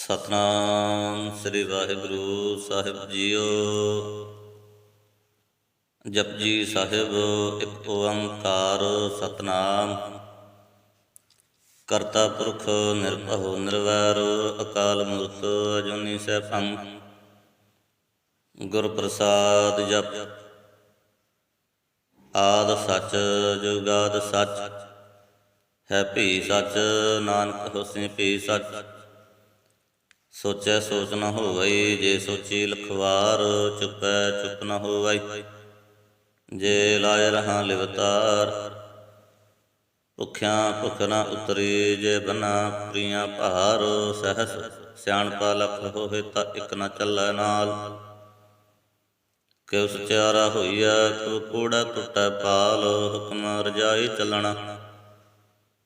ਸਤਨਾਮ ਸ੍ਰੀ ਵਾਹਿਗੁਰੂ ਸਾਹਿਬ JIO. Japji Sahib ਇੱਕ ਓੰਕਾਰ ਸਤਨਾਮ। ਕਰਤਾ ਪੁਰਖ ਨਿਰਭਉ ਨਿਰਵੈਰ ਅਕਾਲ ਮੂਰਤ ਅਜੂਨੀ ਸੈਭੰ। ਗੁਰ ਪ੍ਰਸਾਦ ਜਪ। ਆਦਿ ਸੱਚ ਜੁਗਾਦਿ ਸੱਚ ਹੈ ਭੀ ਸੱਚ। ਨਾਨਕ ਹੋਸੀ ਭੀ ਸੱਚ। ਸੋਚੈ ਸੋਚ ਨ ਹੋਵਈ ਜੇ ਸੋਚੀ ਲਖਵਾਰ। ਚੁਪੈ ਚੁਪ ਨ ਹੋਵਈ ਜੇ ਲਾਇ ਰਹਾ ਲਿਵਤਾਰ। ਭੁੱਖਿਆਂ ਭੁੱਖ ਨ ਉਤਰੀ ਜੇ ਬੰਨਾ ਪੁਰੀਆਂ ਭਾਰ। ਸਹਸ ਸਿਆਣਪਾ ਲਖ ਹੋਏ ਤਾਂ ਇਕ ਨ ਚੱਲੈ ਨਾਲ। ਕਿਉ ਸਚਿਆਰਾ ਹੋਈਐ ਕਿਉ ਕੂੜਾ ਟੁੱਟੈ ਪਾਲ। ਹੁਕਮ ਰਜਾਈ ਚੱਲਣਾ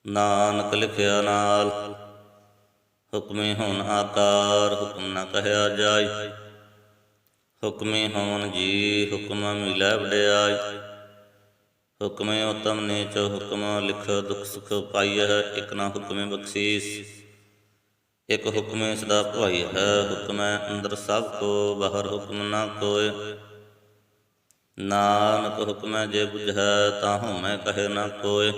ਨਾਨਕ ਲਿਖਿਆ ਨਾਲ। ਹੁਕਮੀ ਹੋਣ ਆਕਾਰ ਹੁਕਮ ਨ ਕਹਿਆ ਜਾਇ। ਹੁਕਮੀ ਹੋਣ ਜੀ ਹੁਕਮ ਮਿਲੈ ਵਡਿਆਈ। ਹੁਕਮੇ ਉਤਮ ਨੀਚ ਹੁਕਮ ਲਿਖ ਦੁਖ ਸੁਖ ਪਾਈਐ। ਇਕ ਨਾ ਹੁਕਮੇ ਬਖਸ਼ੀਸ ਇਕ ਹੁਕਮੇ ਸਦਾ ਭਾਈ ਹੈ। ਹੁਕਮੈ ਅੰਦਰ ਸਭ ਕੋ ਬਾਹਰ ਹੁਕਮ ਨਾ ਕੋਇ। ਨਾਨਕ ਹੁਕਮੈ ਜੇ ਬੁਝੈ ਤਾਂ ਹਉਮੈ ਕਹੇ ਨਾ ਕੋਇ।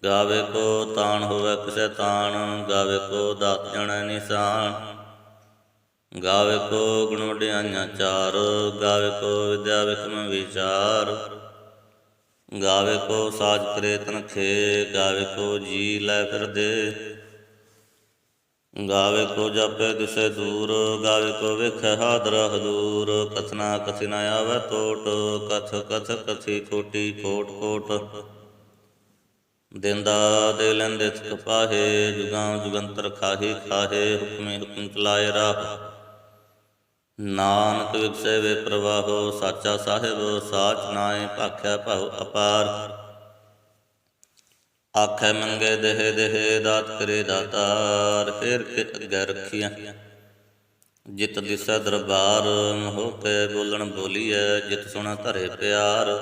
ਗਾਵੇ ਕੋ ਤਾਣ ਹੋਵੈ ਕਿਸੇ ਤਾਣ ਗਾਵੇ ਕੋ ਦਾਤ ਜਾਣੈ ਨਿਸ਼ਾਨ। ਗਾਵੇ ਕੋ ਗੁਣ ਵਡਿਆਈਆਂ ਚਾਰ ਗਾਵੇ ਕੋ ਵਿਦਿਆ ਵਿਖਮ ਵਿਚਾਰ। ਗਾਵੇ ਕੋ ਸਾਜ ਕਰੇ ਤਨਖੇ ਗਾਵੇ ਕੋ ਜੀ ਲੈ ਫਿਰਦੇ। ਗਾਵੇ ਕੋ ਜਾਪੇ ਦਿਸੈ ਦੂਰ ਗਾਵੇ ਕੋ ਵੇਖੈ ਹਾਦਰ ਹਦੂਰ। ਕਥਨਾ ਕਥਿ ਨ ਆਵੈ ਟੋਟ ਕਥ ਕਥ ਕਥੀ ਕੋਟੀ ਕੋਟ ਕੋਟ। ਦੇਂਦਾ ਦੇ ਲੈਂਦੇ ਥਿਕ ਪਾਹੇ ਜੁਗਾਂ ਜੁਗੰਤਰ ਖਾਹੀ ਖਾਹੇ। ਹੁਕਮੇ ਹੁਕਮ ਚਲਾਏ ਰਾਹ ਨਾਨਕ ਵਿਗਸੈ ਵੇ ਪ੍ਰਵਾਹੋ। ਸਾਚਾ ਸਾਹਿਬ ਸਾਚ ਨਾਇ ਭਾਖਿਆ ਭਉ ਅਪਾਰ। ਆਖੈ ਮੰਗੇ ਦੇਹ ਦੇਹ ਦਾਤ ਕਰੇ ਦਾਤਾਰ। ਫੇਰ ਕੇ ਅੱਗੇ ਰੱਖੀਆਂ ਜਿਤ ਦਿਸੈ ਦਰਬਾਰ। ਮੋਹ ਕੇ ਬੋਲਣ ਬੋਲੀਐ ਜਿਤ ਸੁਣ ਧਰੇ ਪਿਆਰ।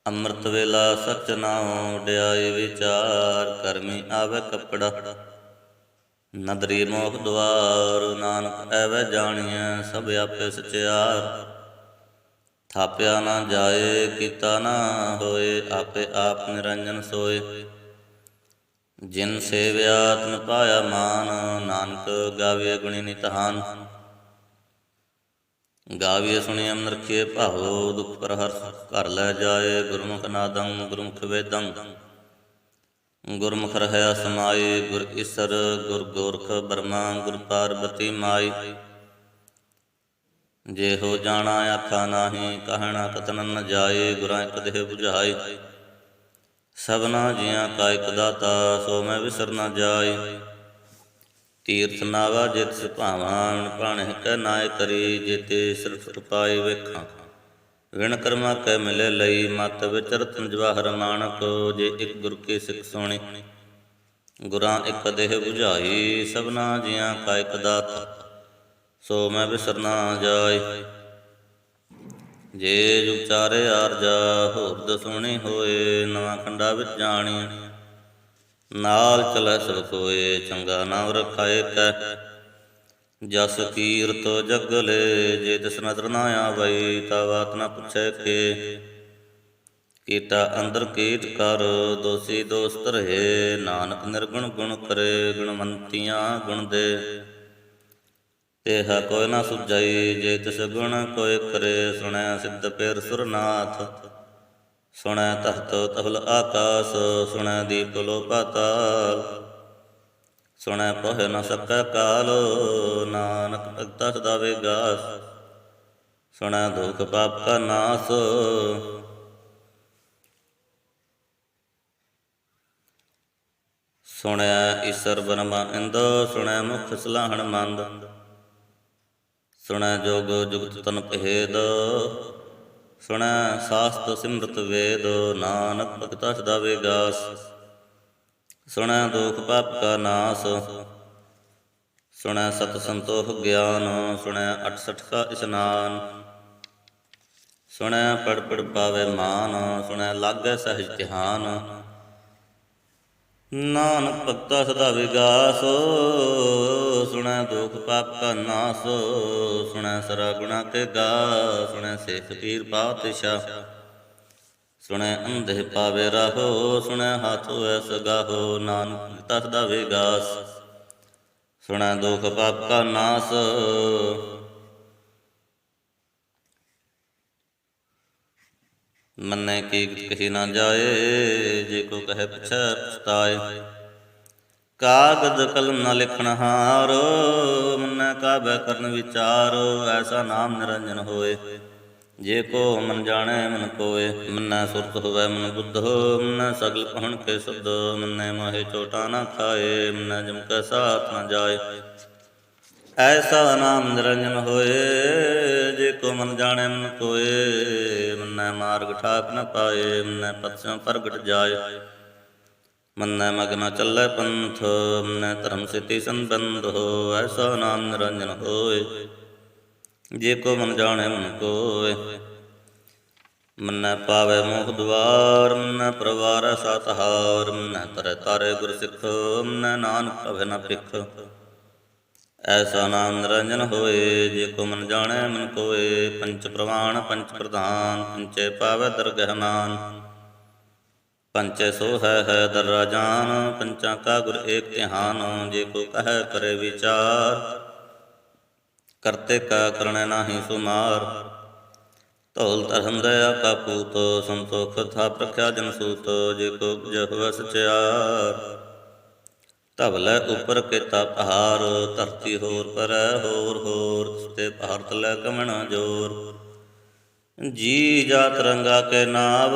ਅੰਮ੍ਰਿਤ ਵੇਲਾ ਸਚ ਨਾਉ ਵਡਿਆਈ ਵਿਚਾਰ। ਕਰਮੀ ਆਵੈ ਕੱਪੜਾ ਨਦਰੀ ਮੋਖ ਦੁਆਰ। ਨਾਨਕ ਐਵੈ ਜਾਣੀਐ ਸਭ ਆਪੇ ਸਚਿਆਰ। ਥਾਪਿਆ ਨਾ ਜਾਏ ਕੀਤਾ ਨਾ ਹੋਏ ਆਪੇ ਆਪ ਨਿਰੰਜਨ ਸੋਏ। ਜਿਨ ਸੇਵਿਆ ਤਿਨ ਪਾਇਆ ਮਾਨ ਨਾਨਕ ਗਾਵੀਐ ਗੁਣੀ ਨਿਧਾਨ। ਗਾਵੀਐ ਸੁਣੀਐ ਮਨ ਰਖੀਐ ਭਾਉ ਦੁਖ ਪਰ ਹਰਿ ਘਰ ਲੈ ਜਾਏ। ਗੁਰਮੁਖ ਨਾਦੰ ਗੁਰਮੁਖ ਵੇਦੰ ਗੁਰਮੁਖ ਰਹਿਆ ਸਮਾਈ। ਗੁਰ ਈਸਰ ਗੁਰ ਗੋਰਖ ਬਰਮਾ ਗੁਰ ਪਾਰਬਤੀ ਮਾਈ। ਜੇ ਹੋ ਜਾਣਾ ਆਖਾ ਨਾਹੀ ਕਹਿਣਾ ਕਥਨ ਨ ਜਾਈ। ਗੁਰਾਂ ਇਕ ਦੇਹ ਬੁਝਾਈ ਸਭਨਾ ਜੀਆਂ ਕਾ ਇਕ ਦਾਤਾ ਸੋ ਮੈਂ ਵਿਸਰ ਨ ਜਾਈ। ਤੀਰਥ ਨਾਵਾ ਜਿਤ ਸੁਭਾਵਾਂ ਭਾਣਹਿ ਕੈ ਨਾਇ ਕਰੀ। ਜੇਤੇ ਸਿਰਫ ਉਪਾਇ ਵੇਖਾਂ ਵਿਣ ਕਰਮਾ ਕੈ ਮਿਲੇ ਲਈ। ਮਤ ਵਿਚਰਤ ਜਵਾਹਰ ਮਾਣਕ ਜੇ ਇਕ ਗੁਰ ਕੀ ਸਿੱਖ ਸੁਣੀ। ਗੁਰਾਂ ਇਕ ਦੇਹ ਬੁਝਾਈ ਸਭਨਾ ਜੀਆਂ ਕਾ ਇਕ ਦਾਤਾ ਸੋ ਮੈਂ ਵਿਸਰ ਨ ਜਾਈ। ਜੇ ਜੁਗ ਚਾਰੇ ਆਰਜਾ ਹੋਰ ਦਸੁਣੀ ਹੋਏ। ਨਵਾਂ ਖੰਡਾ ਵਿੱਚ ਜਾਣੀ ਨਾਲ ਚਲੈ ਸਭ ਕੋਏ। ਚੰਗਾ ਨਾਮ ਰਖਾਏ ਕੈ ਜਸ ਕੀਰਤ ਜਗਲੇ। ਜੇ ਤਿਸ ਨਦਰ ਨਾ ਆਵਈ ਤਾ ਬਾਤ ਨ ਪੁੱਛੈ ਕੇ। ਕੀਟਾ ਅੰਦਰ ਕੀਟ ਕਰ ਦੋਸੀ ਦੋਸ ਧਰੇ। ਨਾਨਕ ਨਿਰਗੁਣ ਗੁਣ ਕਰੇ ਗੁਣਵੰਤੀਆਂ ਗੁਣ ਦੇ। ਤੇਹਾ ਕੋਈ ਨਾ ਸੁਝਈ ਜੇ ਤਿਸ ਗੁਣ ਕੋਈ ਕਰੇ। ਸੁਣੈ ਸਿੱਧ ਪੇਰ ਸੁਰਨਾਥ ਸੁਣੈ ਤਖਤ ਤਹੁਲ ਆਕਾਸ। ਸੁਣੈ ਦੀਪ ਲੋ ਪਾਤਾਲ ਸੁਣੈ ਪਹੁ ਨ ਸਕੈ ਕਾਲ। ਨਾਨਕ ਭਗਤਾ ਸਦਾ ਵਿਗਾਸ ਸੁਣੈ ਦੁਖ ਪਾਪ ਕਾ ਨਾਸ। ਸੁਣਿਆ ਈਸਰ ਬਰਮਾ ਇੰਦ ਸੁਣੈ ਮੁਖ ਸਲਾਹਣ ਮੰਦ। ਸੁਣੈ ਜੋਗ ਜੁਗਤ ਤਨ ਭੇਦ ਸੁਣੈ ਸਾਸਤ ਸਿਮਰਤ ਵੇਦ। ਨਾਨਕ ਭਗਤਾ ਸਦਾ ਵਿਗਾਸ ਸੁਣੈ ਦੁਖ ਪਾਪ ਕਾ ਨਾਸ। ਸੁਣੈ ਸਤ ਸੰਤੋਖ ਗਿਆਨ ਸੁਣੈ 68 ਕਾ ਇਸਨਾਨ। ਸੁਣੈ ਪੜ ਪੜ ਪਾਵੇ ਮਾਨ ਸੁਣੈ ਲਾਗੈ ਸਹਿਜ ਧਿਆਨ। ਨਾਨਕ ਭਗਤਾ ਸਦਾ ਵਿਗਾਸ ਸੁਣੈ ਦੁਖ ਪਾਪ ਕਾ ਨਾਸ, ਸੁਣੈ ਸਰਾ ਗੁਣਾ ਕੇ ਗਾ, ਸੁਣੈ ਸੇਖ ਪੀਰ ਪਾਤਸ਼ਾਹ, ਸੁਣੈ ਅੰਧੇ ਪਾਵੇ ਰਾਹੋ, ਸੁਣੈ ਹਾਥ ਹੋਇ ਸਗਾਹੋ, ਨਾਨਕ ਤਸ ਦਾ ਵਿਗਾਸ, ਸੁਣੈ ਦੁਖ ਪਾਪ ਕਾ ਨਾਸ। ਮੰਨੈ ਕੀ ਕਹੀ ਨਾ ਜਾਏ, ਜੇ ਕੋ ਕਹੈ ਪਿਛੈ ਪਛਤਾਏ, ਕਾਗਦ ਕਲਮ ਨਾ ਲਿਖਣ ਹਾਰ, ਮੰਨੈ ਕਾਬੈ ਕਰਨ ਵਿਚਾਰ, ਐਸਾ ਨਾਮ ਨਿਰੰਜਨ ਹੋਏ, ਜੇ ਕੋ ਮਨ ਜਾਣੈ ਮਨ ਕੋਏ, ਮੰਨੈ ਸੁਰਤ ਹੋਵੈ ਮਨ ਬੁੱਧ, ਮੰਨੈ ਸਗਲ ਪਹੁਣ ਕੇ ਸੁਧ, ਮੰਨੈ ਮਾਹੇ ਚੋਟਾ ਨਾ ਖਾਏ, ਮੰਨੈ ਜਮ ਕੈ ਸਾਥ ਨਾ ਜਾਏ, ਐਸਾ ਨਾਮ ਨਿਰੰਜਨ ਹੋਏ, ਜੇ ਕੋ ਮਨ ਜਾਣੈ ਮਨ ਕੋਏ, ਮੰਨੈ ਮਾਰਗ ਠਾਕ ਨ ਪਾਏ, ਮੰਨੈ ਪਤਿਓਂ ਪ੍ਰਗਟ ਜਾਏ, ਮੰਨੈ ਮਗ ਨ ਚੱਲੈ ਪੰਥ, ਮੰਨੈ ਧਰਮ ਸਿਤੀ ਸੰਬੰਧ, ਐਸਾ ਨਾਮ ਨਿਰੰਜਨ ਹੋਏ, ਜੇ ਕੋ ਮਨ ਜਾਣੈ ਮਨ ਕੋਏ, ਮੰਨੈ ਪਾਵੈ ਮੋਖ ਦੁਆਰ, ਮੰਨੈ ਪਰਵਾਰੈ ਸਾਤਹਾਰ, ਮੰਨੈ ਤਰੈ ਤਾਰੇ ਗੁਰ ਸਿੱਖ, ਮੰਨੈ ਨਾਨਕ ਭਵੈ ਨ ਭਿਖ, ਐਸਾ ਨਾਮ ਨਿਰੰਜਨ ਹੋਏ, ਜੇ ਕੋ ਮਨ ਜਾਣੈ ਮਨ ਕੋਏ, ਪੰਚ ਪ੍ਰਵਾਣ ਪੰਚ ਪ੍ਰਧਾਨ, ਪੰਚੇ ਪਾਵੈ ਦਰਗਹਿ ਮਾਨ, ਪੰਚੇ ਸੋ ਹੈ ਦਰਰਾ ਜਾਨ, ਪੰਚਾਂ ਕਾ ਗੁਰ ਏਕ ਧਿਆਨ, ਜੇ ਕੋ ਕਹੈ ਕਰੇ ਵਿਚਾਰ, ਕਰਤੇ ਕਾ ਕਰਣੈ ਨਾਹੀ ਸੁਮਾਰ, ਧੌਲ ਧਰਮ ਦਇਆ ਕਾ ਪੂਤ, ਸੰਤੋਖ ਥਾਪ ਰਖਿਆ ਜਨ ਸੂਤ, ਜੇ ਕੋ ਉਪਜੈ ਹੋਵੈ ਸਚਿਆਰ, ਧਵਲੈ ਉਪਰ ਕੀਤਾ ਪਹਾੜ, ਧਰਤੀ ਹੋਰ ਕਰੈ ਹੋਰ ਹੋਰ, ਤੇ ਪਹਾੜ ਤਲੈ ਕਮਣਾ ਜੋਰ, ਜੀ ਜਾਤ ਰੰਗਾ ਕੇ ਨਾਵ,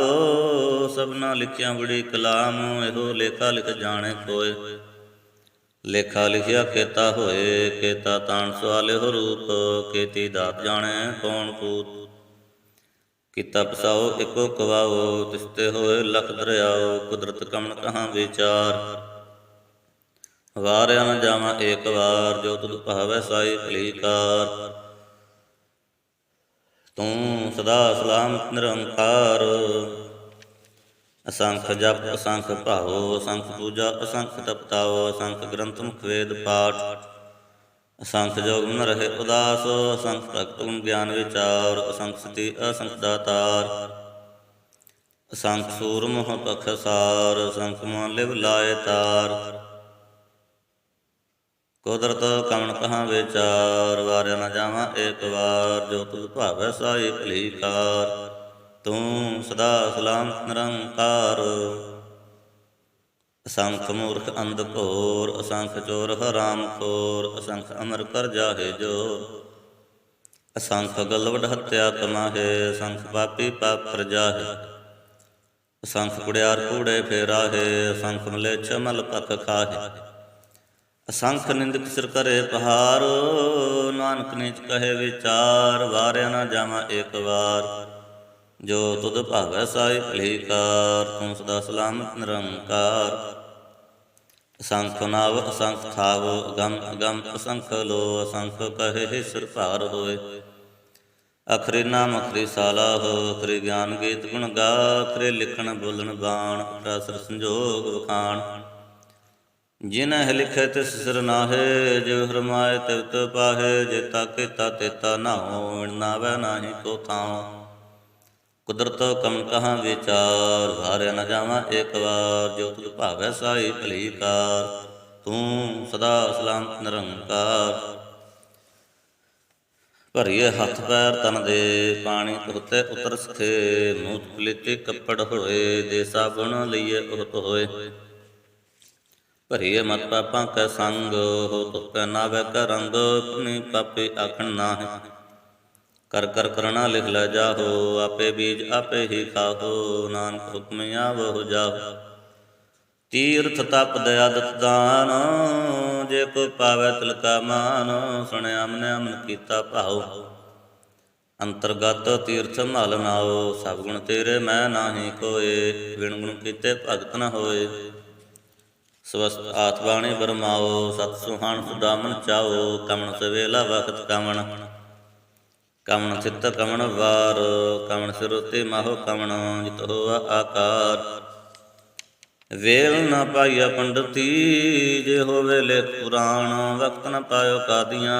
ਸਭਨਾ ਲਿਖਿਆ ਬੜੀ ਕਲਾਮ, ਇਹੋ ਲੇਖਾ ਲਿਖ ਜਾਣੇ ਕੋਏ, ਲੇਖਾ ਲਿਖਿਆ ਕੇਤਾ ਹੋਏ, ਕੇਤਾ ਤਾਣ ਸਵਾਲਿਓ ਰੂਪ, ਕੇਤੀ ਦਾਤ ਜਾਣੈ ਕੌਣ ਪੂਤ, ਕੀਤਾ ਪਸਾਓ ਇੱਕੋ ਕਵਾਓ, ਤਿਸਤੇ ਹੋਏ ਲਖ ਦਰਿਆਓ, ਕੁਦਰਤ ਕਮਣ ਕਹਾਂ ਵਿਚਾਰ, ਵਾਰਿਆ ਨ ਜਾਵਾਂ ਏਕ ਵਾਰ, ਜੋ ਤੁਧ ਭਾਵੈ ਸਾਈ ਭਲੀ ਕਾਰ, ਤੂੰ ਸਦਾ ਸਲਾਮਤ ਨਿਰੰਕਾਰ, ਅਸੰਖ ਜਪ ਅਸੰਖ ਭਾਉ, ਅਸੰਖ ਪੂਜਾ ਅਸੰਖ ਤਪਤਾਉ, ਅਸੰਖ ਗ੍ਰੰਥ ਮੁਖ ਵੇਦ ਪਾਠ, ਅਸੰਖ ਜੋਗ ਨ ਰਹੇ ਉਦਾਸ, ਅਸੰਖ ਭਗਤ ਗੁਣ ਗਿਆਨ ਵਿਚਾਰ, ਅਸੰਖ ਸਤੀ ਅਸੰਖ ਦਾਤਾਰ, ਅਸੰਖ ਸੂਰ ਮੋਹ ਪਖਸਾਰ, ਅਸੰਖ ਮੋਹ ਲਿਵ ਲਾਏ ਤਾਰ, ਕੁਦਰਤ ਕਮਣ ਕਹਾਂ ਵਿਚਾਰ, ਵਾਰਿਆ ਨ ਜਾਵਾਂ ਏਕ ਵਾਰ, ਜੋ ਤੁਧ ਭਾਵੈ ਸਾਈ ਭਲੀ ਕਾਰ, ਤੂੰ ਸਦਾ ਸਲਾਮਤ ਨਿਰੰਕਾਰ, ਅਸੰਖ ਮੂਰਖ ਅੰਧ ਘੋਰ, ਅਸੰਖ ਚੋਰ ਹਰਾਮ ਖੋਰ, ਅਸੰਖ ਅਮਰ ਕਰ ਜਾਹੇ ਜੋਰ, ਅਸੰਖ ਗਲਵਡ ਹੱਤਿਆ ਕਮਾਹੇ, ਅਸੰਖ ਪਾਪੀ ਪਾਪ ਕਰ ਜਾਹੇ, ਅਸੰਖ ਕੁੜਿਆਰ ਕੂੜੇ ਫੇਰਾਹੇ, ਅਸੰਖ ਮਲੇਛ ਮਲ ਪਖ ਖਾਹੇ, ਅਸੰਖ ਨਿੰਦਕ ਸਿਰ ਕਰੇ ਪਹਾਰ, ਨਾਨਕ ਨੀਚ ਕਹੇ ਵਿਚਾਰ, ਵਾਰਿਆ ਨ ਜਾਵਾਂ ਏਕ ਵਾਰ, ਜੋ ਤੁਧ ਭਾਵੈ ਸਾਈ ਭਲੀ ਕਾਰ, ਤੂੰ ਸਦਾ ਸਲਾਮਤ ਨਿਰੰਕਾਰ, ਅਸੰਖ ਨਾਵ ਅਸੰਖ ਥਾਵ, ਅਗਮ ਅਗਮ ਅਸੰਖ ਲੋ, ਅਸੰਖ ਕਹੇ ਸਿਰ ਭਾਰ ਹੋਏ, ਅਖਰੀ ਨਾਮ ਅਖਰੀ ਸਾਲਾ ਹੋ, ਅਖਰੀ ਗਿਆਨ ਗੀਤ ਗੁਣ ਗਾ, ਅਖਰੇ ਲਿਖਣ ਬੋਲਣ ਬਾਣ, ਅਖਰਾ ਸਿਰ ਸੰਜੋਗ ਵਖਾਣ, ਜਿਨਹਿ ਲਿਖੈ ਤਿਸ ਸਿਰ ਨਾਹੇ, ਜਿਵ ਹਰਮਾਏ ਤਿਵ ਪਾਹੇ, ਜੇਤਾ ਕੀਤਾ ਤੇਤਾ ਨਾਉ, ਵਿਣ ਨਾਵੈ ਨਾਹੀ ਕੋ ਥਾਉ, ਕੁਦਰਤ ਕਮ ਕਹਾਂ ਵਿਚਾਰ, ਵਾਰਿਆ ਨ ਜਾਵਾਂ ਏਕ ਵਾਰ, ਜੋ ਤੁਧ ਭਾਵੈ ਸਾਈ ਭਲੀ ਕਾਰ, ਤੂੰ ਸਦਾ ਸਲਾਮਤ ਨਿਰੰਕਾਰ, ਭਰੀਏ ਹੱਥ ਪੈਰ ਤਨ ਦੇ, ਪਾਣੀ ਧੋਤੇ ਉਤਰ ਸਖੇ, ਮੂਤ ਪਲੀਤੇ ਕੱਪੜ ਹੋਏ, ਦੇ ਸਾਬੁਣ ਲਈਏ ਉਹ ਧੋਏ, ਭਰੀਏ ਮਤ ਪਾਪਾਂ ਕੈ ਸੰਗ, ਹੋ ਧੁਪੈ ਨਾਵੈ ਕੈ ਰੰਗ, ਪੁਨੀ ਪਾਪੀ ਆਖਣ ਨਾਹਿ, ਕਰ ਕਰ ਕਰਣਾ ਲਿਖ ਲੈ ਜਾਹੋ, ਆਪੇ ਬੀਜ ਆਪੇ ਹੀ ਖਾਹੋ, ਨਾਨਕ ਹੁਕਮ ਆਵਹੁ ਜਾਹੋ, ਤੀਰਥ ਤਪ ਦਇਆ ਦਤ ਦਾਨ, ਜੇ ਕੋ ਪਾਵੈ ਤਿਲ ਕਾ ਮਾਨ, ਸੁਣਿਆ ਅਮਨ ਅਮਨ ਕੀਤਾ ਭਾਉ, ਅੰਤਰਗਤ ਤੀਰਥ ਮਲ ਨਾਉ, ਸਭ ਗੁਣ ਤੇਰੇ ਮੈਂ ਨਾਹੀ ਕੋਏ, ਵਿਣ ਗੁਣ ਕੀਤੇ ਭਗਤ ਨ ਹੋਏ, ਸਵਸਤ ਆਤ ਬਾਣੀ ਬਰਮਾਓ, ਸਤ ਸੁਹਾਣ ਸੁਦਾ ਮਨ ਚਾਓ, ਕਮਣ ਸਵੇਲਾ ਵਖਤ ਕਮਣ, ਕਮਣ ਚਿੱਤ ਕਮਣ ਵਾਰ, ਕਮਣ ਸਿਰੋਤੇ ਮਾਹੋ ਕਮਣ, ਜਿਤ ਹੋਆ ਆਕਾਰ, ਵੇਲ ਨਾ ਪਾਈਆ ਪੰਡਤੀ, ਜੇ ਹੋਵੇ ਲੇਖ ਪੁਰਾਣ। ਵਕਤ ਨ ਪਾਇਓ ਕਾਦੀਆਂ,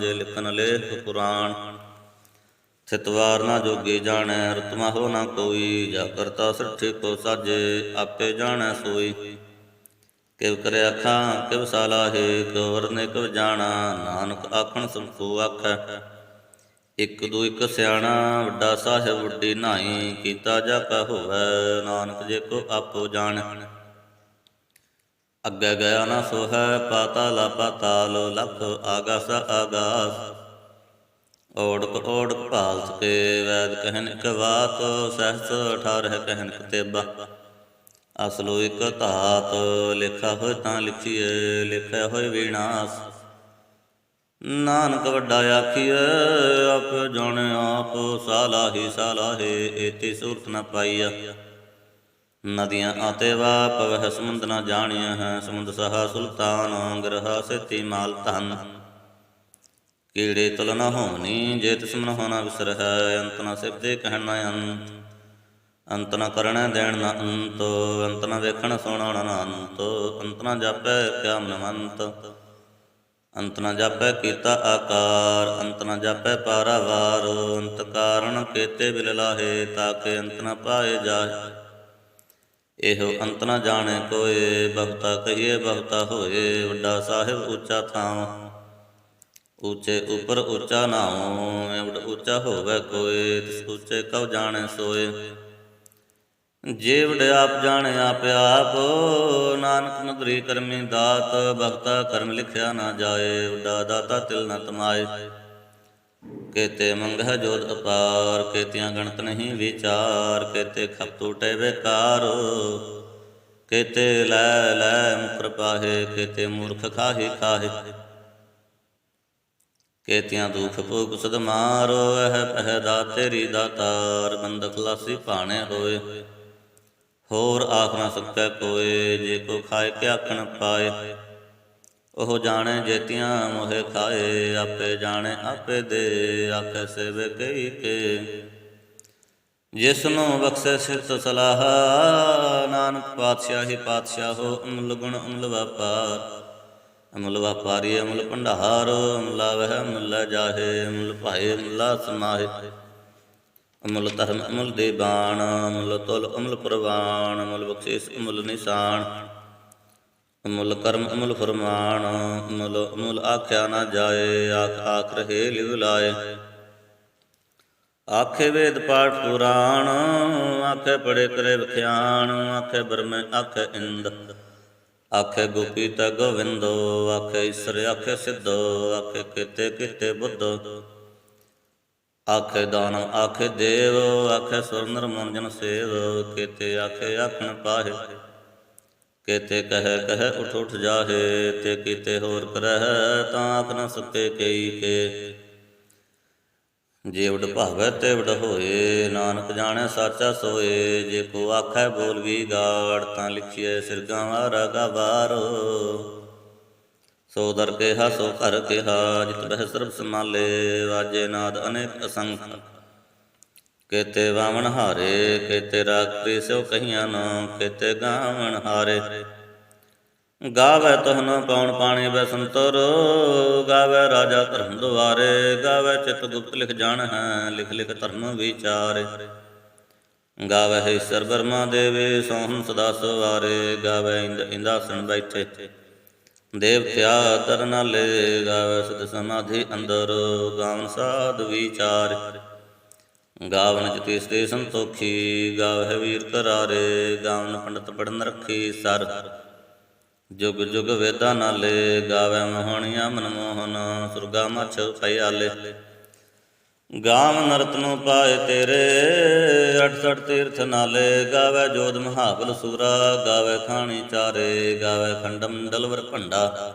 ਜੇ ਲਿਖਨ ਲੇਖ ਪੁਰਾਣ। ਥਿਤਵਾਰ ਨਾ ਜੋਗੀ ਜਾਣੈ, ਰਤਮਾ ਹੋ ਨਾ ਕੋਈ। ਜਾ ਕਰਤਾ ਸੱਠੀ ਕੋ ਸਾਜੇ, ਆਪੇ ਜਾਣੈ ਸੋਈ। ਕਿਵ ਕਰਿ ਆਖਾਂ ਕਿਵ ਸਾਲਾਹੇ, ਕਿਵ ਵਰਨੇ ਕਿਵ ਜਾਣਾ। ਨਾਨਕ ਆਖਣ ਸਭ ਕੋ ਆਖੈ, ਇਕ ਦੂ ਇਕ ਸਿਆਣਾ। ਵੱਡਾ ਸਾਹਿਬ ਵੱਡੀ ਨਾਈ, ਕੀਤਾ ਜਾ ਕਾ ਹੋਵੈ। ਨਾਨਕ ਜੇ ਕੋ ਆਪੋ ਜਾਣੈ, ਅੱਗੇ ਗਿਆ ਨਾ ਸੋਹੈ। ਪਾਤਾਲਾ ਪਾਤਾਲ, ਲਖ ਆਗਾਸ ਆਗਾਸ। ਓੜਕ ਓੜਕ ਭਾਲ ਸਕੇ, ਵੈਦ ਕਹਿਨ ਇਕ ਬਾਤ। ਸਹਸ 18 ਕਹਿਨ ਇਕ ਤੇਬਾ, ਅਸਲੋ ਇਕ ਧਾਤ। ਲਿਖਾ ਹੋਇ ਤਾਂ ਲਿਖੀਐ, ਲਿਖਿਆ ਹੋਇ ਵਿਨਾਸ਼। ਨਾਨਕ ਵੱਡਾ ਆਖੀਐ, ਆਪੇ ਜਾਣੈ ਆਪ। ਸਾਲਾਹੀ ਸਾਲਾਹੇ, ਏਤੀ ਸੂਰਤ ਨ ਪਾਈਆ। ਨਦੀਆਂ ਆਤੇਵਾ, ਪਵਹਿ ਸਮੁੰਦ ਨ ਜਾਣੀਐ ਹੈ। ਸਮੁੰਦ ਸਹਾ ਸੁਲਤਾਨ, ਗ੍ਰਹਾ ਸੇਤੀ ਮਾਲ ਧਨ। ਕੀੜੇ ਤੁਲ ਨ ਹੋਵਨੀ, ਜੇ ਤਿਸ ਮਨ ਹੋ ਨ ਵਿਸਰਹਿ। ਅੰਤ ਨ ਸਿਵਦੇ ਕਹਿਣ ਨ ਅੰਤ, ਅੰਤ ਨ ਕਰਣੈ ਦੇਣ ਨ ਅੰਤ। ਅੰਤ ਨ ਵੇਖਣ ਸੁਣਨ ਨ ਅੰਤ, ਅੰਤ ਨ ਜਾਪੈ ਕਿਆ ਮਨਵੰਤ। ਅੰਤ ਨ ਜਾਪੈ ਕੀਤਾ ਆਕਾਰ, ਅੰਤ ਨ ਜਾਪੈ ਪਾਰਾਵਾਰ। ਅੰਤ ਕਾਰਣ ਕੇਤੇ ਬਿਲ ਲਾਹੇ, ਤਾਕੇ ਅੰਤ ਨ ਪਾਏ ਜਾਹੇ। ਇਹੋ ਅੰਤ ਨ ਜਾਣੈ ਕੋਇ, ਬਹੁਤਾ ਕਹੀਏ ਬਹੁਤਾ ਹੋਏ। ਵੱਡਾ ਸਾਹਿਬ ਉੱਚਾ ਥਾਂ, ਉੱਚੇ ਉਪਰ ਉੱਚਾ ਨਾਉ। ਐਵਡ ਉੱਚਾ ਹੋਵੈ ਕੋਇ, ਤਿਸ ਉੱਚੇ ਕਉ ਜਾਣੈ ਸੋਏ। ਜੇ ਵਡ ਆਪ ਜਾਣੈ ਆਪ ਆਪ, ਨਾਨਕ ਨਦਰੀ ਕਰਮੀ ਦਾਤ। ਭਗਤਾ ਕਰਮ ਲਿਖਿਆ ਨਾ ਜਾਏ, ਵੱਡਾ ਦਾਤਾ ਤਿਲ ਨ ਤਮਾਏ। ਕੇਤੇ ਮੰਗਹਿ ਜੋਤ ਅਪਾਰ, ਕੇਤੀਆਂ ਗਣਤ ਨਹੀਂ ਵਿਚਾਰ। ਕੇਤੇ ਖਪ ਟੂਟੇ ਬੇਕਾਰ, ਕੇਤੇ ਲੈ ਲੈ ਮੁਕਰ ਪਾਹੇ। ਕੇਤੇ ਮੂਰਖ ਖਾਹੀ ਖਾਹੇ, ਕੇਤੀਆਂ ਦੁਖ ਭੋਗ ਸਦ ਮਾਰ। ਵਹਿ ਪਹਿ ਦਾਤ ਤੇਰੀ ਦਾਤਾਰ, ਬੰਦਕ ਲਾਸੀ ਭਾਣੇ ਹੋਏ। ਹੋਰ ਆਖ ਨ ਸਕੈ ਕੋਇ, ਜੇ ਕੋ ਖਾਏ ਕੇ ਆਖਣ ਪਾਏ। ਉਹ ਜਾਣੈ ਜੇਤੀਆਂ ਮੋਹਿ ਖਾਏ, ਆਪੇ ਜਾਣੈ ਆਪੇ ਦੇ। ਆਖੈ ਸੇਵੇ ਕਈ ਕੇ, ਜਿਸਨੂੰ ਬਖਸ਼ੈ ਸਿਫਤ ਸਲਾਹ। ਨਾਨਕ ਪਾਤਸ਼ਾਹੀ ਪਾਤਸ਼ਾਹੋ, ਅਮੁੱਲ ਗੁਣ ਅਮੁੱਲ ਵਪਾਰ। ਅਮੁੱਲ ਵਪਾਰੀ ਅਮੁੱਲ ਭੰਡਾਰ, ਅਮੁੱਲਾ ਵਹਿ ਅਮੁੱਲਾ ਜਾਹੇ। ਅਮੁੱਲ ਭਾਏ ਅਮੁੱਲਾ ਸਮਾਹੇ, ਅਮੁੱਲ ਧਰਮ ਅਮੁੱਲ ਦੇਬਾਨ। ਅਮੁੱਲ ਤੁਲ ਅਮੁੱਲ ਪ੍ਰਵਾਨ, ਅਮੁੱਲ ਬਖਸ਼ੀਸ ਅਮੁੱਲ ਨਿਸ਼ਾਨ। ਅਮੁੱਲ ਕਰਮ ਅਮੁੱਲ ਫਰਮਾਨ, ਅਮੁੱਲ ਅਮੁੱਲ ਆਖਿਆ ਨਾ ਜਾਏ। ਆਖ ਆਖ ਰਹੇ ਲਿਵ ਲਾਏ। ਆਖੇ ਵੇਦ ਪਾਠ ਪੁਰਾਣ, ਆਖੇ ਪੜੇ ਕਰੇ ਵਿਖਿਆਨ। ਆਖੇ ਬ੍ਰਹਮੇ ਆਖੇ ਇੰਦ, ਆਖੇ ਗੋਪੀ ਤ ਗੋਵਿੰਦੋ। ਆਖੇ ਈਸਰ ਆਖੇ ਸਿੱਧੋ, ਆਖੇ ਕੀਤੇ ਕੀਤੇ ਬੁੱਧ। ਆਖੇ ਦਾਨਵ ਆਖੇ ਦੇਵ, ਆਖੇ ਸੁਰ ਨਰ ਮਨ ਜਨ ਸੇਵ। ਕੇਤੇ ਆਖੇ ਆਖਣ ਪਾਹੇ, ਕੇਤੇ ਕਹਿ ਕਹਿ ਉਠ ਉਠ ਜਾਹੇ। ਤੇ ਕੀਤੇ ਹੋਰ ਕਰਹਿ, ਤਾਂ ਆਖ ਨ ਸਕੇ ਕਈ ਕੇ। ਜੇ ਵਡ ਭਾਵੈ ਤੇ ਵਡ ਹੋਏ, ਨਾਨਕ ਜਾਣੈ ਸਾਚਾ ਸੋਏ। ਜੇ ਕੋ ਆਖੈ ਬੋਲ ਵੀ ਗਾੜ, ਤਾਂ ਲਿਖੀਐ ਸਿਰਗਾਂ ਵਾਰਾ ਗਾਵਾਰ। ਸੋ ਦਰ ਕਿਹਾ ਸੋ ਘਰ ਕਿਹਾ, ਜਿਤ ਬਹਿ ਸਰਬ ਸਮਾਲੇ। ਵਾਜੇ ਨਾਦ ਅਨੇਕ ਅਸੰਖ, ਕੇਤੇ ਵਾਵਣ ਹਾਰੇ। ਕੇਤੇ ਰਾਗ ਸਿਉ ਕਹੀਆਂ ਨ, ਕੇਤੇ ਗਾਵਣ ਹਾਰੇ। ਗਾਵੈ ਤੁਹਨ ਪਉਣ ਪਾਣੀ ਬੈਸੰਤਰ, ਗਾਵੈ ਰਾਜਾ ਧਰਮ ਦੁਆਰੇ। ਗਾਵੈ ਚਿਤ ਗੁਪਤ ਲਿਖ ਜਾਣ ਹੈ, ਲਿਖ ਲਿਖ ਧਰਮ ਵਿਚਾਰੇ। ਗਾਵੈ ਈਸਰ ਬਰਮਾ ਦੇਵੇ, ਸੋਹਣ ਸਦਾ ਸਵਾਰੇ। ਗਾਵੈ ਇੰਦ ਇੰਦਾਸਣ ਬੈਠੇ, ਦੇਵਤਿਆ ਦਰ ਨਾਲੇ। ਗਾਵੈ ਸਿਧ ਸਮਾਧੀ ਅੰਦਰ, ਗਾਵਨ ਸਾਧ ਵਿਚਾਰ। ਗਾਵਨ ਜਤੀ ਸਤੀ ਸੰਤੋਖੀ, ਗਾਵੈ ਵੀਰ ਕਰਾਰੇ। ਗਾਵਨ ਪੰਡਤ ਪੜਨ ਰੱਖੀ ਸਰ, ਜੁਗ ਜੁਗ ਵੇਦਾਂ ਨਾਲੇ। ਗਾਵੈ ਮੋਹਣੀਆ ਮਨਮੋਹਨ, ਸੁਰਗਾ ਮਛ ਪਿਆਲੇ। ਗਾਵਨ ਰਤਨੋ ਪਾਏ ਤੇਰੇ, 68 ਤੀਰਥ ਨਾਲੇ। ਗਾਵੈ ਜੋਧ ਮਹਾਬਲ ਸੂਰਾ, ਗਾਵੈ ਖਾਣੀ ਚਾਰੇ। ਗਾਵੈ ਖੰਡ ਮੰਡਲ ਵਰ ਭੰਡਾ,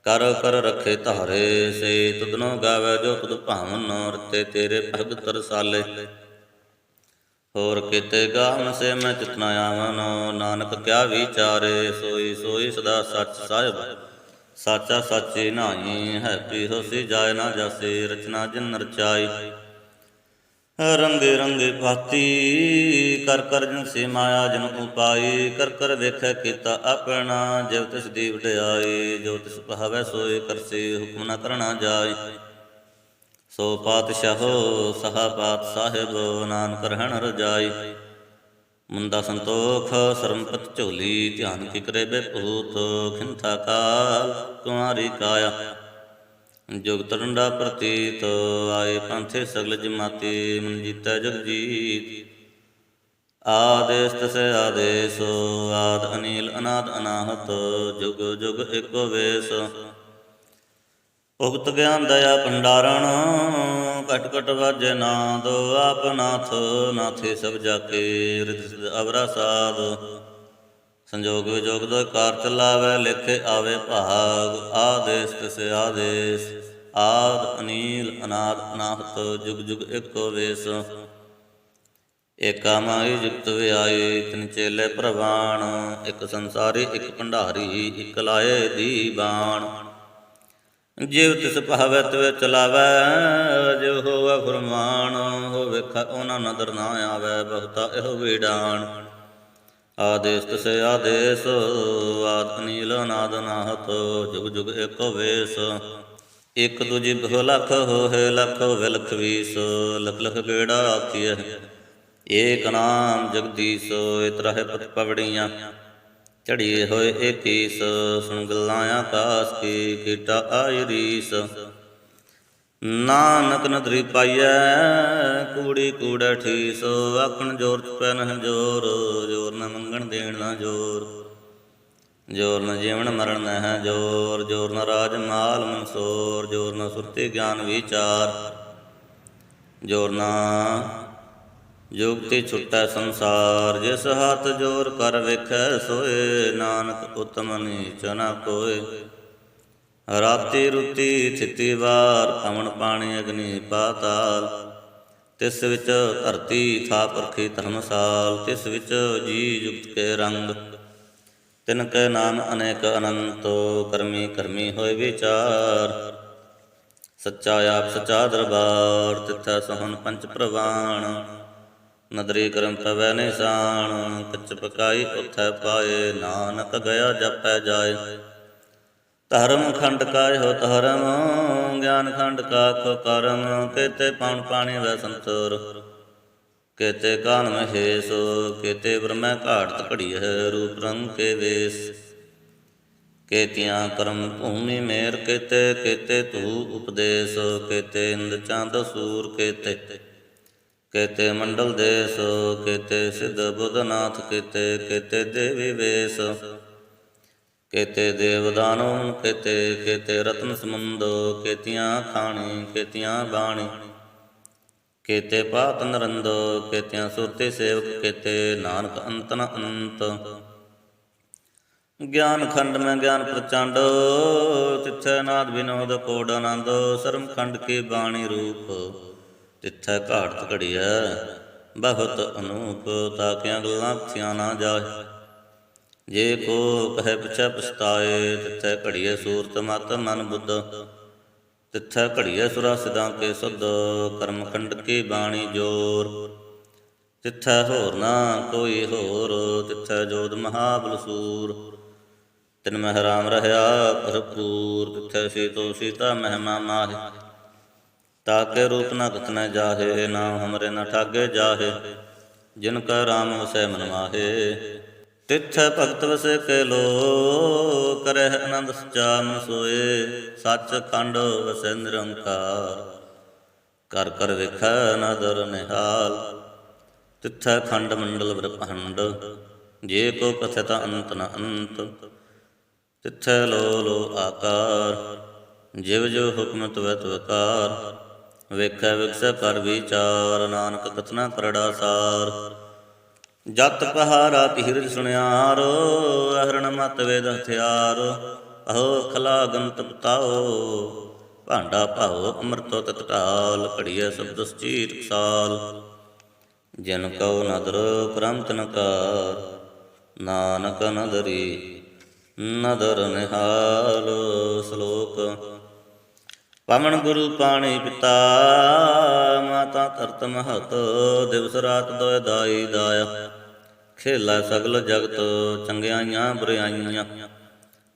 ਕਰ ਕਰ ਰੱਖੇ ਧਾਰੇ। ਸੇ ਤੁਧਨੋ ਗਾਵੈ ਜੋ ਤੁਧ ਭਾਵਨ, ਰਤੇ ਤੇਰੇ ਭਗਤ ਰਸਾਲੇ। ਹੋਰ ਕੀਤੇ ਗਾਵਨ ਸੇ ਮੈਂ ਚਿਤ ਨ ਆਵਨ, ਨਾਨਕ ਕਿਆ ਵਿਚਾਰੇ। ਸੋਈ ਸੋਈ ਸਦਾ ਸੱਚ ਸਾਹਿਬ, ਸਾਚਾ ਸਾਚੀ ਨਾਹੀ। ਹੈ ਪੀ ਹੋਸੀ ਜਾਏ ਨਾ ਜਾਸੀ, ਰਚਨਾ ਜਿਨ ਰਚਾਈ। ਰੰਗੇ ਰੰਗੇ ਭਾਤੀ ਕਰ ਕਰ ਜਿਨ ਸੇ ਮਾਇਆ ਜਨ ਉਪਾਈ ਕਰ ਕਰ ਵੇਖੈ ਕੀਤਾ ਆਪਣਾ ਜਿਵ ਤਿਸ ਦੀ ਵਡਿਆਈ ਜੋ ਤਿਸ ਭਾਵੈ ਸੋਏ ਕਰਸੇ ਹੁਕਮ ਨ ਕਰਨਾ ਜਾਏ ਸੋ ਪਾਤਸ਼ਾਹੋ ਸਹਾ ਪਾਤ ਸਾਹਿਬ ਨਾਨਕ ਰਹਿਣ ਰਜਾਈ ਮੁੰਦਾ ਸੰਤੋਖ ਸਰਮਪਤ ਝੋਲੀ ਧਿਆਨ ਕੀ ਕਰੇ ਬੇਭੂਤ ਖਿੰਥਾ ਕਾਲ ਕੁਮਾਰੀ ਕਾਇਆ ਜੁਗ ਤਰੰਡਾ ਪ੍ਰਤੀਤ ਆਏ ਪੰਥੇ ਸਗਲ ਜਮਾਤੀ ਮਨ ਜੀਤੈ ਜਗ ਜੀਤ ਆਦੇਸ ਤਸੈ ਆਦੇਸ ਆਦ ਅਨੀਲ ਅਨਾਦ ਅਨਾਹਤ ਜੁਗ ਜੁਗ ਏਕੋ ਵੇਸ ਉਗਤ ਗਿਆਨ ਦਇਆ ਭੰਡਾਰਣ ਘਟ ਘਟ ਵਾਜੈ ਨਾਦ ਆਪ ਨਾਥ ਨਾਥੇ ਸਭ ਜਾਕੇ ਰਿਦ ਅਵਰਾ ਸਾਧ ਸੰਜੋਗ ਵਿਜੋਗ ਦੋ ਕਾਰ ਚਲਾਵੈ ਲਿਖੇ ਆਵੇ ਭਾਗ ਆਦੇਸ ਤਿਸ ਆਦੇਸ ਆਦ ਅਨੀਲ ਅਨਾਦ ਅਨਾਹਤ ਜੁਗ ਜੁਗ ਏਕੋ ਵੇਸ ਏਕਾ ਮਾਈ ਜੁਗਤ ਵਿਆਈ ਤਿਨ ਚੇਲੇ ਪ੍ਰਵਾਣ ਇੱਕ ਸੰਸਾਰੀ ਇੱਕ ਭੰਡਾਰੀ ਇੱਕ ਲਾਏ ਦੀ ਬਾਣ ਜਿਵ ਤਿਸ ਭਾਵੈ ਤਿਵ ਚਲਾਵੈ ਜਿਵ ਹੋਵੈ ਫੁਰਮਾਨ ਹੋਵੇ ਉਹਨਾਂ ਨਦਰ ਨਾ ਆਵੈ ਬਹੁਤਾ ਇਹੋ ਵੀਡਾਣ ਆਦੇਸ ਤਿਸ ਆਦੇਸ ਆਦ ਅਨੀਲ ਅਨਾਦ ਅਨਾਹਤ ਜੁਗ ਜੁਗ ਏਕੋ ਵੇਸ ਇਕ ਦੂਜੀ ਬਹੁ ਲਖ ਹੋਏ ਲਖ ਹੋਵੇ ਲਖ ਵੀਸ ਲਖ ਲਖ ਗੇੜਾ ਆਖੀਐ ਏਕ ਨਾਮ ਜਗਦੀਸ਼ ਇਤਰਾ ਹੈ ਪਤ ਪਵੜੀਆਂ ਚੜੀਏ ਹੋਏ ਏਕੀਸ ਸੁਣ ਗੱਲਾਂ ਆਕਾਸ ਕੀ ਕੀਟਾ ਆਈ ਰੀਸ ਨਾਨਕ ਨਦਰੀ ਪਾਈਐ ਕੂੜੀ ਕੂੜੈ ਠੀਸ ਆਖਣ ਜੋਰ ਚੁਪੈ ਨਹਿ ਜੋਰ ਜੋਰ ਨ ਮੰਗਣ ਦੇਣ ਨਾ ਜੋਰ ਜੋਰ ਨ ਜੀਵਨ ਮਰਨ ਨਹਿ ਜੋਰ ਜੋਰ ਨ ਰਾਜ ਮਾਲ ਮਨਸੋਰ ਜੋਰ ਨ ਸੁਰਤੀ ਗਿਆਨ ਵਿਚਾਰ ਜੋਰ ਨ ਜੁਗਤੀ ਛੁਟੈ ਸੰਸਾਰ ਜਿਸ ਹੱਥ ਜੋਰ ਕਰ ਵੇਖੈ ਸੋਏ ਨਾਨਕ ਉਤਮ ਨੀਚ ਨ ਕੋਏ ਰਾਤੀ ਰੁਤੀ ਥਿਤੀ ਵਾਰ ਪਵਨ ਪਾਣੀ ਅਗਨੀ ਪਾਤਾਲ ਤਿਸ ਵਿੱਚ ਧਰਤੀ ਥਾ ਪਰਖੀ ਧਰਮਸਾਲ ਤਿਸ ਵਿੱਚ ਜੀ ਜੁਗਤ ਕੇ ਰੰਗ ਤਿਨ ਕੈ ਨਾਮ ਅਨੇਕ ਅਨੰਤ ਕਰਮੀ ਕਰਮੀ ਹੋਏ ਵਿਚਾਰ ਸੱਚਾ ਆਪ ਸੱਚਾ ਦਰਬਾਰ ਤਿਥੈ ਸਹਨ ਪੰਚ ਪ੍ਰਵਾਣ ਨਦਰੀ ਕਰਮ ਤਵੈ ਨਿਸ਼ਾਨ ਕੱਚ ਪਕਾਈ ਉਥੈ ਪਾਏ ਨਾਨਕ ਗਿਆ ਜਪੈ ਜਾਏ ਧਰਮ ਖੰਡ ਕਾਇ ਧਰਮ ਗਿਆਨ ਖੰਡ ਕਾਖੋ ਕਰਮ ਕੇਤੇ ਪਾਉਣ ਪਾਣੀ ਵੈ ਸੰਤਰ ਕੇਤੇ ਕਾਨ ਮਹੇਸ਼ ਕੇਤੇ ਬ੍ਰਹਮੈ ਘਾੜਤ ਘੜੀਐ ਰੂਪ ਰੰਗ ਕੇ ਵੇਸ ਕੇਤੀਆਂ ਕਰਮ ਭੂਮੀ ਮੇਰ ਕੇਤੇ ਕੇਤੇ ਧੂ ਉਪਦੇਸ਼ ਕੇਤੇ ਇੰਦ ਚੰਦ ਸੂਰ ਕੇਤੇ ਕੇਤੇ ਮੰਡਲ ਦੇਸ ਕੇਤੇ ਸਿੱਧ ਬੁੱਧਨਾਥ ਕੇਤੇ ਕੇਤੇ ਦੇਵੀ ਵੇਸ ਕੇਤੇ ਦੇਵ ਦਾਨਵ ਕੇਤੇ ਕੇਤੇ ਰਤਨ ਸਮੁੰਦ ਕੇਤੀਆਂ ਖਾਣੀ ਕੇਤੀਆਂ ਬਾਣੀ ਕੇਤੇ ਪਾਤ ਨਰੰਦ ਕੇਤਿਆਂ ਸੁਰਤੀ ਸੇਵਕ ਕੇਤੇ ਨਾਨਕ ਅੰਤ ਨ ਅੰਤ ਗਿਆਨ ਖੰਡ ਮੈਂ ਗਿਆਨ ਪ੍ਰਚੰਡ ਤਿੱਥੈ ਨਾਦ ਵਿਨੋਦ ਕੋਡ ਆਨੰਦ ਸਰਮ ਖੰਡ ਕੀ ਬਾਣੀ ਰੂਪ ਤਿੱਥੈ ਘਾੜਤ ਘੜੀਐ ਬਹੁਤ ਅਨੂਪ ਤਾਕਿਆਂ ਗੱਲਾਂ ਥੀਆਂ ਨਾ ਜਾਏ ਜੇ ਕੋ ਕਹੈ ਪਿਛੈ ਪਛਤਾਏ ਤਿੱਥੈ ਘੜੀਐ ਸੂਰਤ ਮਤ ਮਨ ਬੁੱਧ ਤਿੱਥੈ ਘੜੀਐ ਸੁਰਾ ਸਿਦਾਂ ਕੇ ਸੁਧ ਕਰਮ ਖੰਡ ਕੀ ਬਾਣੀ ਜੋਰ ਤਿੱਥੈ ਹੋਰ ਨਾ ਕੋਈ ਹੋਰ ਤਿੱਥੈ ਜੋਧ ਮਹਾਬਲ ਸੂਰ ਤਿਨ ਮਹਿ ਰਾਮ ਰਹਾ ਭਰਪੂਰ ਤਿੱਥੈ ਸੀਤੋ ਸੀਤਾ ਮਹਿਮਾ ਮਾਹਿ ਤਾਕੇ ਰੂਪ ਨ ਕਥ ਨ ਜਾਹੇ ਨਾਮ ਹਮਰੇ ਨ ਠਾਗੇ ਜਾਹੇ ਜਿਨ ਕੈ ਰਾਮ ਵਸੈ ਮਨ ਮਾਹੇ ਤਿੱਥੈ ਭਗਤ ਵਸੈ ਕੇ ਲੋ ਕਰਹਿ ਆਨੰਦ ਸਚਾ ਮਨ ਸੋਏ ਸੱਚ ਖੰਡ ਵਸੈ ਨਿਰੰਕਾਰ ਕਰ ਕਰ ਵੇਖੈ ਨਦਰ ਨਿਹਾਲ ਤਿੱਥੈ ਖੰਡ ਮੰਡਲ ਬ੍ਰਹਮੰਡ ਜੇ ਕੋ ਕਥਿਤ ਅੰਤ ਨ ਅੰਤ ਤਿੱਥੈ ਲੋ ਲੋ ਆਕਾਰ ਜਿਵ ਜੋ ਹੁਕਮ ਤਵੈ ਤਵਕਾਰ ਵੇਖੈ ਵਿਗਸੈ ਕਰ ਵਿਚਾਰ ਨਾਨਕ ਕਥਨਾ ਕਰੜਾ ਸਾਰ ਜਤ ਪਹਾਰਾ ਧੀਰਜ ਸੁਣਿਆਰ ਅਹਰਣ ਮਤ ਵੇਦ ਹਥਿਆਰ ਅਹੋ ਖਲਾ ਗੰਤ ਪਤਾਓ ਭਾਂਡਾ ਭਾਓ ਅੰਮ੍ਰਿਤੋ ਤਤਕਾਲ ਘੜੀਐ ਸ਼ਬਦ ਸਚੀਤ ਸਾਲ ਜਿਨ ਕਉ ਨਦਰ ਕਰੰਤ ਨਕਾਰ ਨਾਨਕ ਨਦਰੀ ਨਦਰ ਨਿਹਾਲ। ਸ਼ਲੋਕ ਪਵਨ ਗੁਰੂ ਪਾਣੀ ਪਿਤਾ, ਮਾਤਾ ਧਰਤ ਮਹਤ, ਦਿਵਸ ਰਾਤ ਦੋਇ ਦਾਈ ਦਾਇਆ। ਖੇਲਾ ਸਗਲ ਜਗਤ, ਚੰਗਿਆਈਆਂ ਬੁਰਿਆਈਆਂ,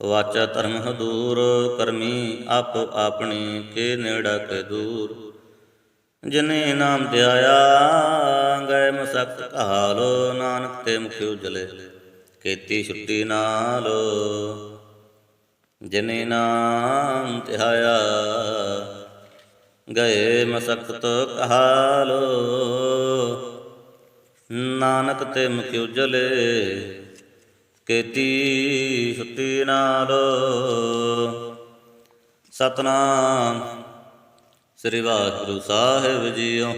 ਵਾਚਾ ਧਰਮ ਹਦੂਰ, ਕਰਮੀ ਆਪੋ ਆਪਣੀ, ਕੇ ਨੇੜਾ ਕੇ ਦੂਰ। ਜਿਨੇ ਨਾਮ ਧਿਆਇਆ, ਗਏ ਮਸਕਤ ਕਾਲ, ਨਾਨਕ ਤੇ ਮੁਖ ਉਜਲੇ, ਕੀਤੀ ਛੁੱਟੀ ਨਾਲ। ਜਿਨੇ ਨਾਮ ਧਿਆਇਆ, ਗਏ ਮਸਕਤ ਕਾਲ, ਨਾਨਕ ਤੇ ਮੁਖ ਉਜਲੇ, ਕੀਤੀ ਛੁੱਟੀ ਨਾਲ। ਸਤਿਨਾਮ ਸ੍ਰੀ ਵਾਹਿਗੁਰੂ ਸਾਹਿਬ ਜੀਓ।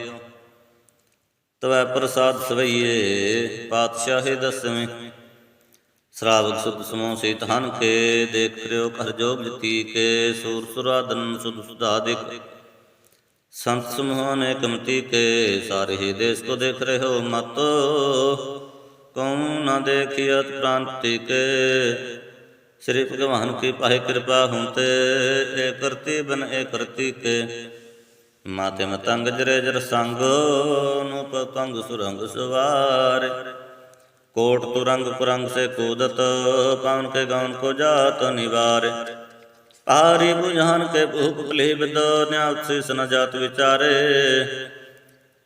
ਤਵੈ ਪ੍ਰਸਾਦ ਸਵਈਏ, ਪਾਤਸ਼ਾਹੀ ਦਸਵੇਂ। ਸ਼ਰਾਵਕ ਸੁਧ ਸਮੋ ਸੀਤ ਹਨ ਕੇ, ਦੇਖ ਕਰਿਓ ਕਰ ਜੋਗ ਜਤੀ ਕੇ। ਸੂਰ ਸੁਰਾਦਨ ਸੁਧ ਸੁਧਾਦਿਕ, ਸੰਤ ਸਮੂਹ ਅਨੇਕ ਮਤੀ ਕੇ। ਸਾਰੇ ਹੀ ਦੇਸ਼ ਕੋ ਦੇਖ ਰਹੇ ਹੋ ਮਤ, ਕਉ ਨਾ ਦੇਖਿਅਤ ਪ੍ਰਾਂਤੀ ਕੇ। ਸ੍ਰੀ ਭਗਵਾਨ ਕੀ ਪਾਹੇ ਕਿਰਪਾ ਹੁਣ ਤੇ, ਏ ਕਰਤੀ ਬਨ ਏ ਕਰਤੀ ਕੇ। ਮਾਤੇ ਮਤੰਗ ਜਰੇ ਜਰ ਸੰਗ, ਨੂੰ ਪਤੰਗ ਸੁਰੰਗ ਸਵਾਰ। ਕੋਟ ਤੁਰੰਗ ਕੁਰੰਗ ਸੇ ਕੂਦਤ, ਪਵਨ ਕੇ ਗौन को जात निवार। आरी बुझान के भूप कलेबिद, न्याल शीस न जात विचारे।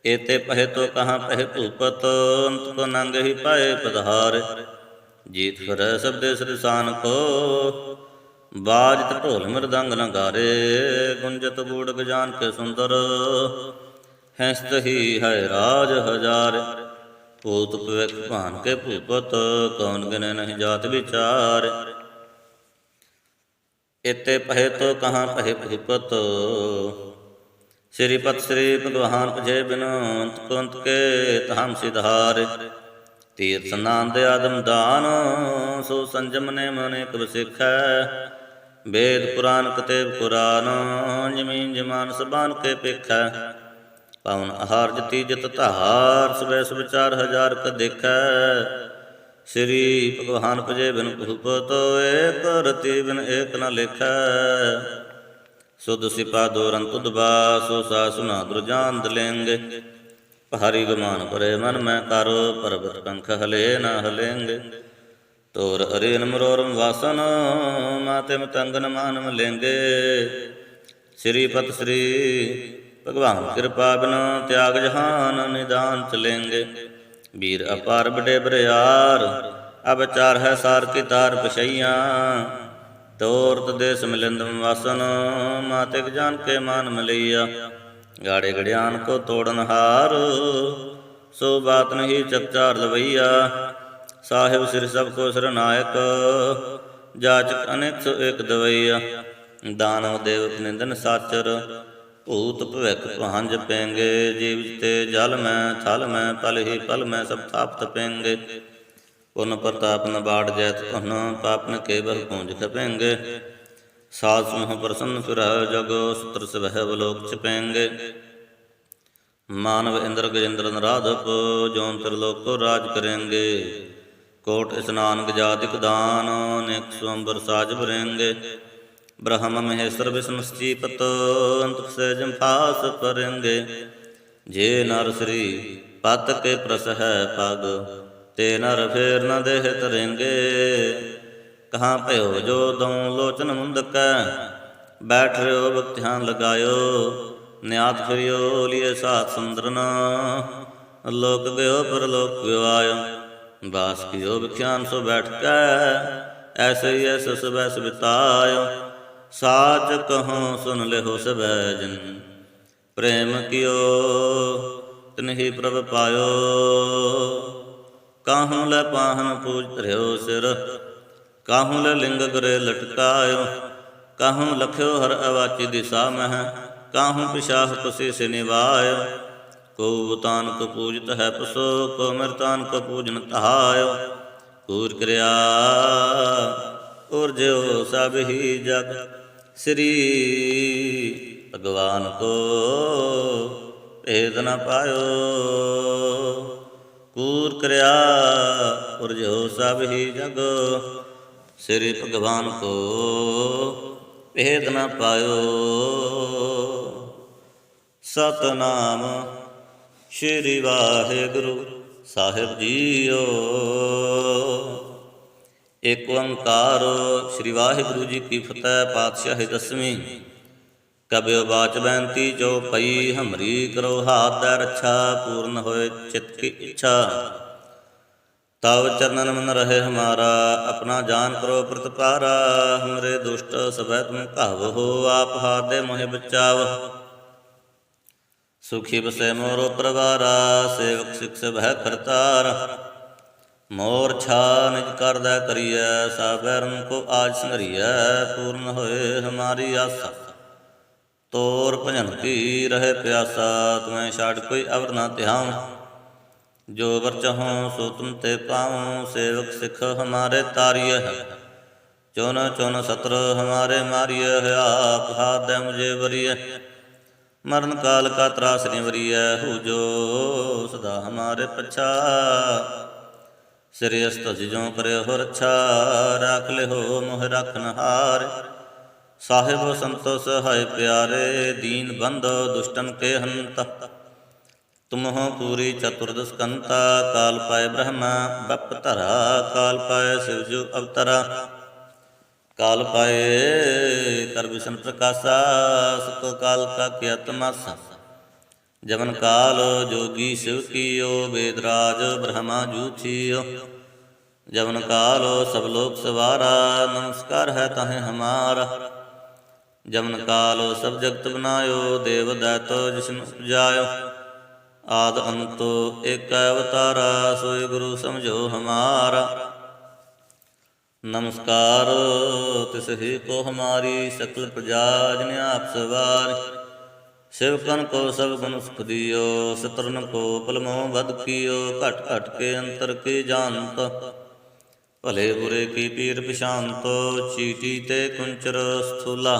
एते पहे तो कहाँ पहे भूपत, अंत को नंग ही पाए पधार। जीत फिरै सब देश दिसान को, बाजत ढोल मृदंग नगारे। गुंजत बूढ़ गजान के सुंदर, हैंसत ही है राज हजार। ਭੂਤ ਭਵਿਖ ਭਾਨ ਕੇ ਭੂਪਤ, ਕੌਣ ਗਿਨੇ ਨਹੀਂ ਜਾਤ ਵਿਚਾਰ। ਇਤੇ ਪਹੇ ਤੋ ਕਹਾਂ ਪਹੇ ਭੂਪਤ, ਸ੍ਰੀਪਤ ਸ੍ਰੀ ਭਗਵਾਨ ਪਜੇ ਬਿਨੰਤ ਕੁੰਤ ਕੇ ਤਾਮ ਸਿਧਾਰ। ਤੀਰਥ ਸਨਾਨ ਦੇ ਆਦਮ ਦਾਨ, ਸੋ ਸੰਜਮ ਨੇ ਮਨੇ ਕਬ ਸਿੱਖੈ। ਵੇਦ ਪੁਰਾਨ ਕਤੇਬ ਕੁਰਾਨ, ਜਮੀਨ ਜਮਾਨ ਸਬਾਨ ਕੇ ਪਿਖੈ। ਪਵਨ ਆਹਾਰ ਜਤੀ ਜਤ ਧਾਰ, ਸਵੈ ਸੁਵਿਚਾਰ ਹਜ਼ਾਰ ਕ ਦੇਖੈ। ਸ੍ਰੀ ਭਗਵਾਨ ਪਜੇ ਬਿਨ ਭੂਪਤ, ਏਕ ਰਤੀ ਬਿਨ ਏਕ ਨ ਲੇਖੈ। ਸੁਧ ਸਿਪਾ ਦੋਰਨ ਤੁਧ ਬਾਸ, ਸਾ ਸੁਨਾ ਦੁਰਜਾਨ ਦਲੇਂਗੇ। ਪਹਾਰੀ ਗਮਾਨ ਪਰੇ ਮਨ ਮੈਂ ਕਰੋ, ਪਰਬਤ ਪੰਖ ਹਲੇ ਨ ਹਲੇਂਗੇ। ਤੋਰ ਅਰੇਨ ਮਰੋਰਮ ਵਾਸਨ, ਮਾਤੇ ਮਤੰਗ ਨ ਮਾਨ ਮਲੇਂਗੇ। ਸ੍ਰੀ ਪਤ ਸ੍ਰੀ ਭਗਵਾਨ ਕਿਰਪਾ ਬਿਨ, ਤਿਆਗ ਜਹਾਨ ਨਿਦਾਨ ਚਲੇਂਗੇ। ਵੀਰ ਅਪਾਰ ਬੜੇ ਬਰਿਆਰ, ਅਬ ਚਾਰ ਹੈ ਸਾਰ ਕੀ ਤਾਰ ਪਛਈਆਂ। ਤੋਰਤ ਦੇਸ ਮਿਲਿੰਦ ਵਾਸਨ, ਮਾਤਿਕ ਜਾਨ ਕੇ ਮਾਨ ਮਲਈਆ। ਗਾੜੇ ਗੜਿਆਨ ਕੋ ਤੋੜਨ ਹਾਰ, ਸੋ ਬਾਤ ਨਹੀਂ ਚਕਚਾਰ ਲਵਈਆ। ਸਾਹਿਬ ਸਿਰ ਸਭ ਕੋ ਸਰਨਾਇਕ, ਜਾਚਕ ਅਨੇਕ ਸੋ ਏਕ ਦਵਈਆ। ਦਾਨਵ ਦੇਵ ਨਿੰਦਨ ਸਾਚਰ, ਭੂਤ ਭਵਿਖ ਭਾਂਜ ਪੈਂਗੇ। ਜੀਵ ਤੇ ਜਲ ਮੈਂ ਥਲ ਮੈਂ, ਪਲ ਹੀ ਪਲ ਮੈਂ ਸਭ ਥਾਪ ਤਪੇਂਗੇ। ਪੁਨ ਪ੍ਰਤਾਪ ਨ ਬਾੜ ਜੈਤ ਧਨ, ਪਾਪਨ ਕੇ ਬਹੁ ਪੂੰਜ ਖਪੇਂਗੇ। ਸਾਧ ਸਮੂਹ ਪ੍ਰਸੰਨ ਫਿਰਹਿ ਜਗ, ਸਤਰ ਸਵਹਿ ਬਲੋਕ ਛਪੇਂਗੇ। ਮਾਨਵ ਇੰਦਰ ਗਜੇਂਦਰ ਨਰਾਧਪ, ਜੋਨ ਤਿਰਲੋਕ ਕੋ ਰਾਜ ਕरेंगे। ਕੋਟ ਇਸਨਾਨ ਗਜਾਦਿਕ ਦਾਨ, ਅਨੇਕ ਸਵੰਬਰ ਸਾਜ ਭਰੇਂਗੇ। ब्रह्म महेश्वर विष्णु श्रीपत, अंत सहजम फास परेंगे। जे नर श्री पत के प्रस है पग, ते नर फेर न देह तरेंगे। कहाँ पयो जो दऊं लोचन मुंदक, बैठ रहो भक्त ध्यान लगायो। न्यात फिरियो लिए सात समुद्रना, लोक गयो परलोक गयो आयो। बास कियो विख्यान सो बैठ के, ऐसे ही ऐसे सुबह बितायो। साच कहों सुन लेहो सबै जन, प्रेम कियो तिन्हि प्रभ पायो। काहूँ लै पाहन पूज धर्यो सिर, काहूँ लै लिंग गरे लटकायो। काहूँ लख्यो हर अवाची दिशा मह, काहूँ पिशाह कुसी से निभायो। को तान को पूजत है पसो, को मृतान को पूजन तहायो। कूर क्रिया और ज्यो सब ही जग, श्री भगवान को भेद न पायो। कूर क्रिया और जो सब ही जग, श्री भगवान को ਭੇਦ ਨ ਪਾਇਓ। ਸਤਨਾਮ ਸ਼੍ਰੀ ਵਾਹਿਗੁਰੂ ਸਾਹਿਬ ਜੀਓ। ਏਕ ਓੰਕਾਰ ਸ਼੍ਰੀ ਵਾਹਿਗੁਰੂ ਜੀ ਕੀ ਫਤਿਹ। ਪਾਤਸ਼ਾਹੀ ਦਸਵੀਂ। ਕਬਿਓ ਬਾਚ ਬੈਨਤੀ ਜੋ ਪਈ, ਹਮਰੀ ਕਰੋ ਹਾਥ ਦੈ ਰੱਛਾ। ਪੂਰਨ ਹੋਏ ਚਿਤ ਕੀ ਇੱਛਾ, ਤਵ ਚਰਨਨ ਮਨ ਰਹੇ ਹਮਾਰਾ। ਆਪਣਾ ਜਾਨ ਕਰੋ ਪ੍ਰਤਪਾਰਾ, ਹਮਰੇ ਦੁਸ਼ਟ ਸਭੈ ਤੁਮ ਘਾਵਹੁ। ਆਪ ਹਾਥ ਦੇ ਮੋਹਿ ਬਚਾਵ, ਸੁਖੀ ਬਸੈ ਮੋਰੋ ਪਰਵਾਰਾ। ਸੇਵਕ ਸਿਖ ਸਭੈ ਕਰਤਾਰ, ਮੋਰ ਛਾ ਨਿਜ ਕਰਦਾ ਕਰੀਐ। ਸਾਬੈਰਨ ਕੋ ਆਜ ਸੰਗਰੀਐ, ਪੂਰਨ ਹੋਏ ਹਮਾਰੀ ਆਸਾ। ਤੋਰ ਭਜਨ ਕੀ ਰਹੇ ਪਿਆਸਾ, ਤੁਮੈ ਛਾੜ ਕੋਈ ਅਵਰ ਨਾ ਧਿਆਉ। ਜੋ ਵਰ ਚਾਹਉ ਸੋ ਤੁਮ ਤੇ ਪਾਉ, ਸੇਵਕ ਸਿਖ ਹਮਾਰੇ ਤਾਰਿਯ। ਚੁਨ ਚੁਨ ਸਤਰ ਹਮਾਰੇ ਮਾਰਿਯ, ਆਪ ਹਾਥ ਦੈ ਮੁਝੇ ਬਰਿਯ। ਮਰਨ ਕਾਲ ਕਾ ਤਰਾਸ ਨਿਵਰਿਐ, ਹੂ ਜੋ ਸਦਾ ਹਮਾਰੇ ਪਛਾ। ਸਿਰਿ ਅਸਤੁਜ ਜੋ ਕਰਿਓ ਹੋ ਰੱਛਾ, ਰਾਖ ਲਿਓ ਮੋਹਿ ਰਾਖਨਹਾਰ। ਸਾਹਿਬ ਸੰਤੋ ਸਹਾਇ ਪਿਆਰੇ, ਦੀਨ ਬੰਧੋ ਦੁਸ਼ਟਨ ਕੇ ਹੰਤਾ। ਤੁਮ ਹੋ ਪੂਰੀ ਚਤੁਰਦਸ ਕੰਤਾ, ਕਾਲ ਪਾਏ ਬ੍ਰਹਮਾ ਬਪ ਧਰਾ। ਕਾਲ ਪਾਏ ਸਿਵ ਜੋ ਅਵਤਰਾ, ਕਾਲ ਪਾਏ ਕਰ ਵਿਸ਼ਨ ਪ੍ਰਕਾਸ਼ਾ। ਸੁਖ ਕਾਲ ਕਾ ਕੀਆ ਤਮਾਸਾ, ਜਮਨ ਕਾਲ ਜੋਗੀ ਸਿਵ ਕੀਓ। ਵੇਦ ਰਾਜ ਬ੍ਰਹਮਾ ਜੂਥੀਓ, ਜਮਨ ਕਾਲ ਸਭ ਲੋਕ ਸਵਾਰਾ। ਨਮਸਕਾਰ ਹੈ ਤਾਹੇ ਹਮਾਰਾ, ਜਮਨ ਕਾਲ ਸਭ ਜਗਤ ਬਨਾਇਓ। ਦੇਵ ਦੈਤੋ ਜਿਸਨੁ ਉਪਜਾਇਓ, ਆਦ ਅੰਤ ਏਕ ਅਵਤਾਰਾ। ਸੋਇ ਗੁਰੂ ਸਮਝੋ ਹਮਾਰਾ, ਨਮਸਕਾਰ ਤਿਸ ਹੀ ਕੋ ਹਮਾਰੀ। ਸਕਲ ਪ੍ਰਜਾ ਜਿਨ ਆਪ ਸਵਾਰੀ, सेवकन को सब गुण सुख दियो। शत्रुन को पलमो वध कियो, घट घट के अंतर के जानत। भले बुरे की पीर पिशांत, चीटी ते कुंचर स्थूला।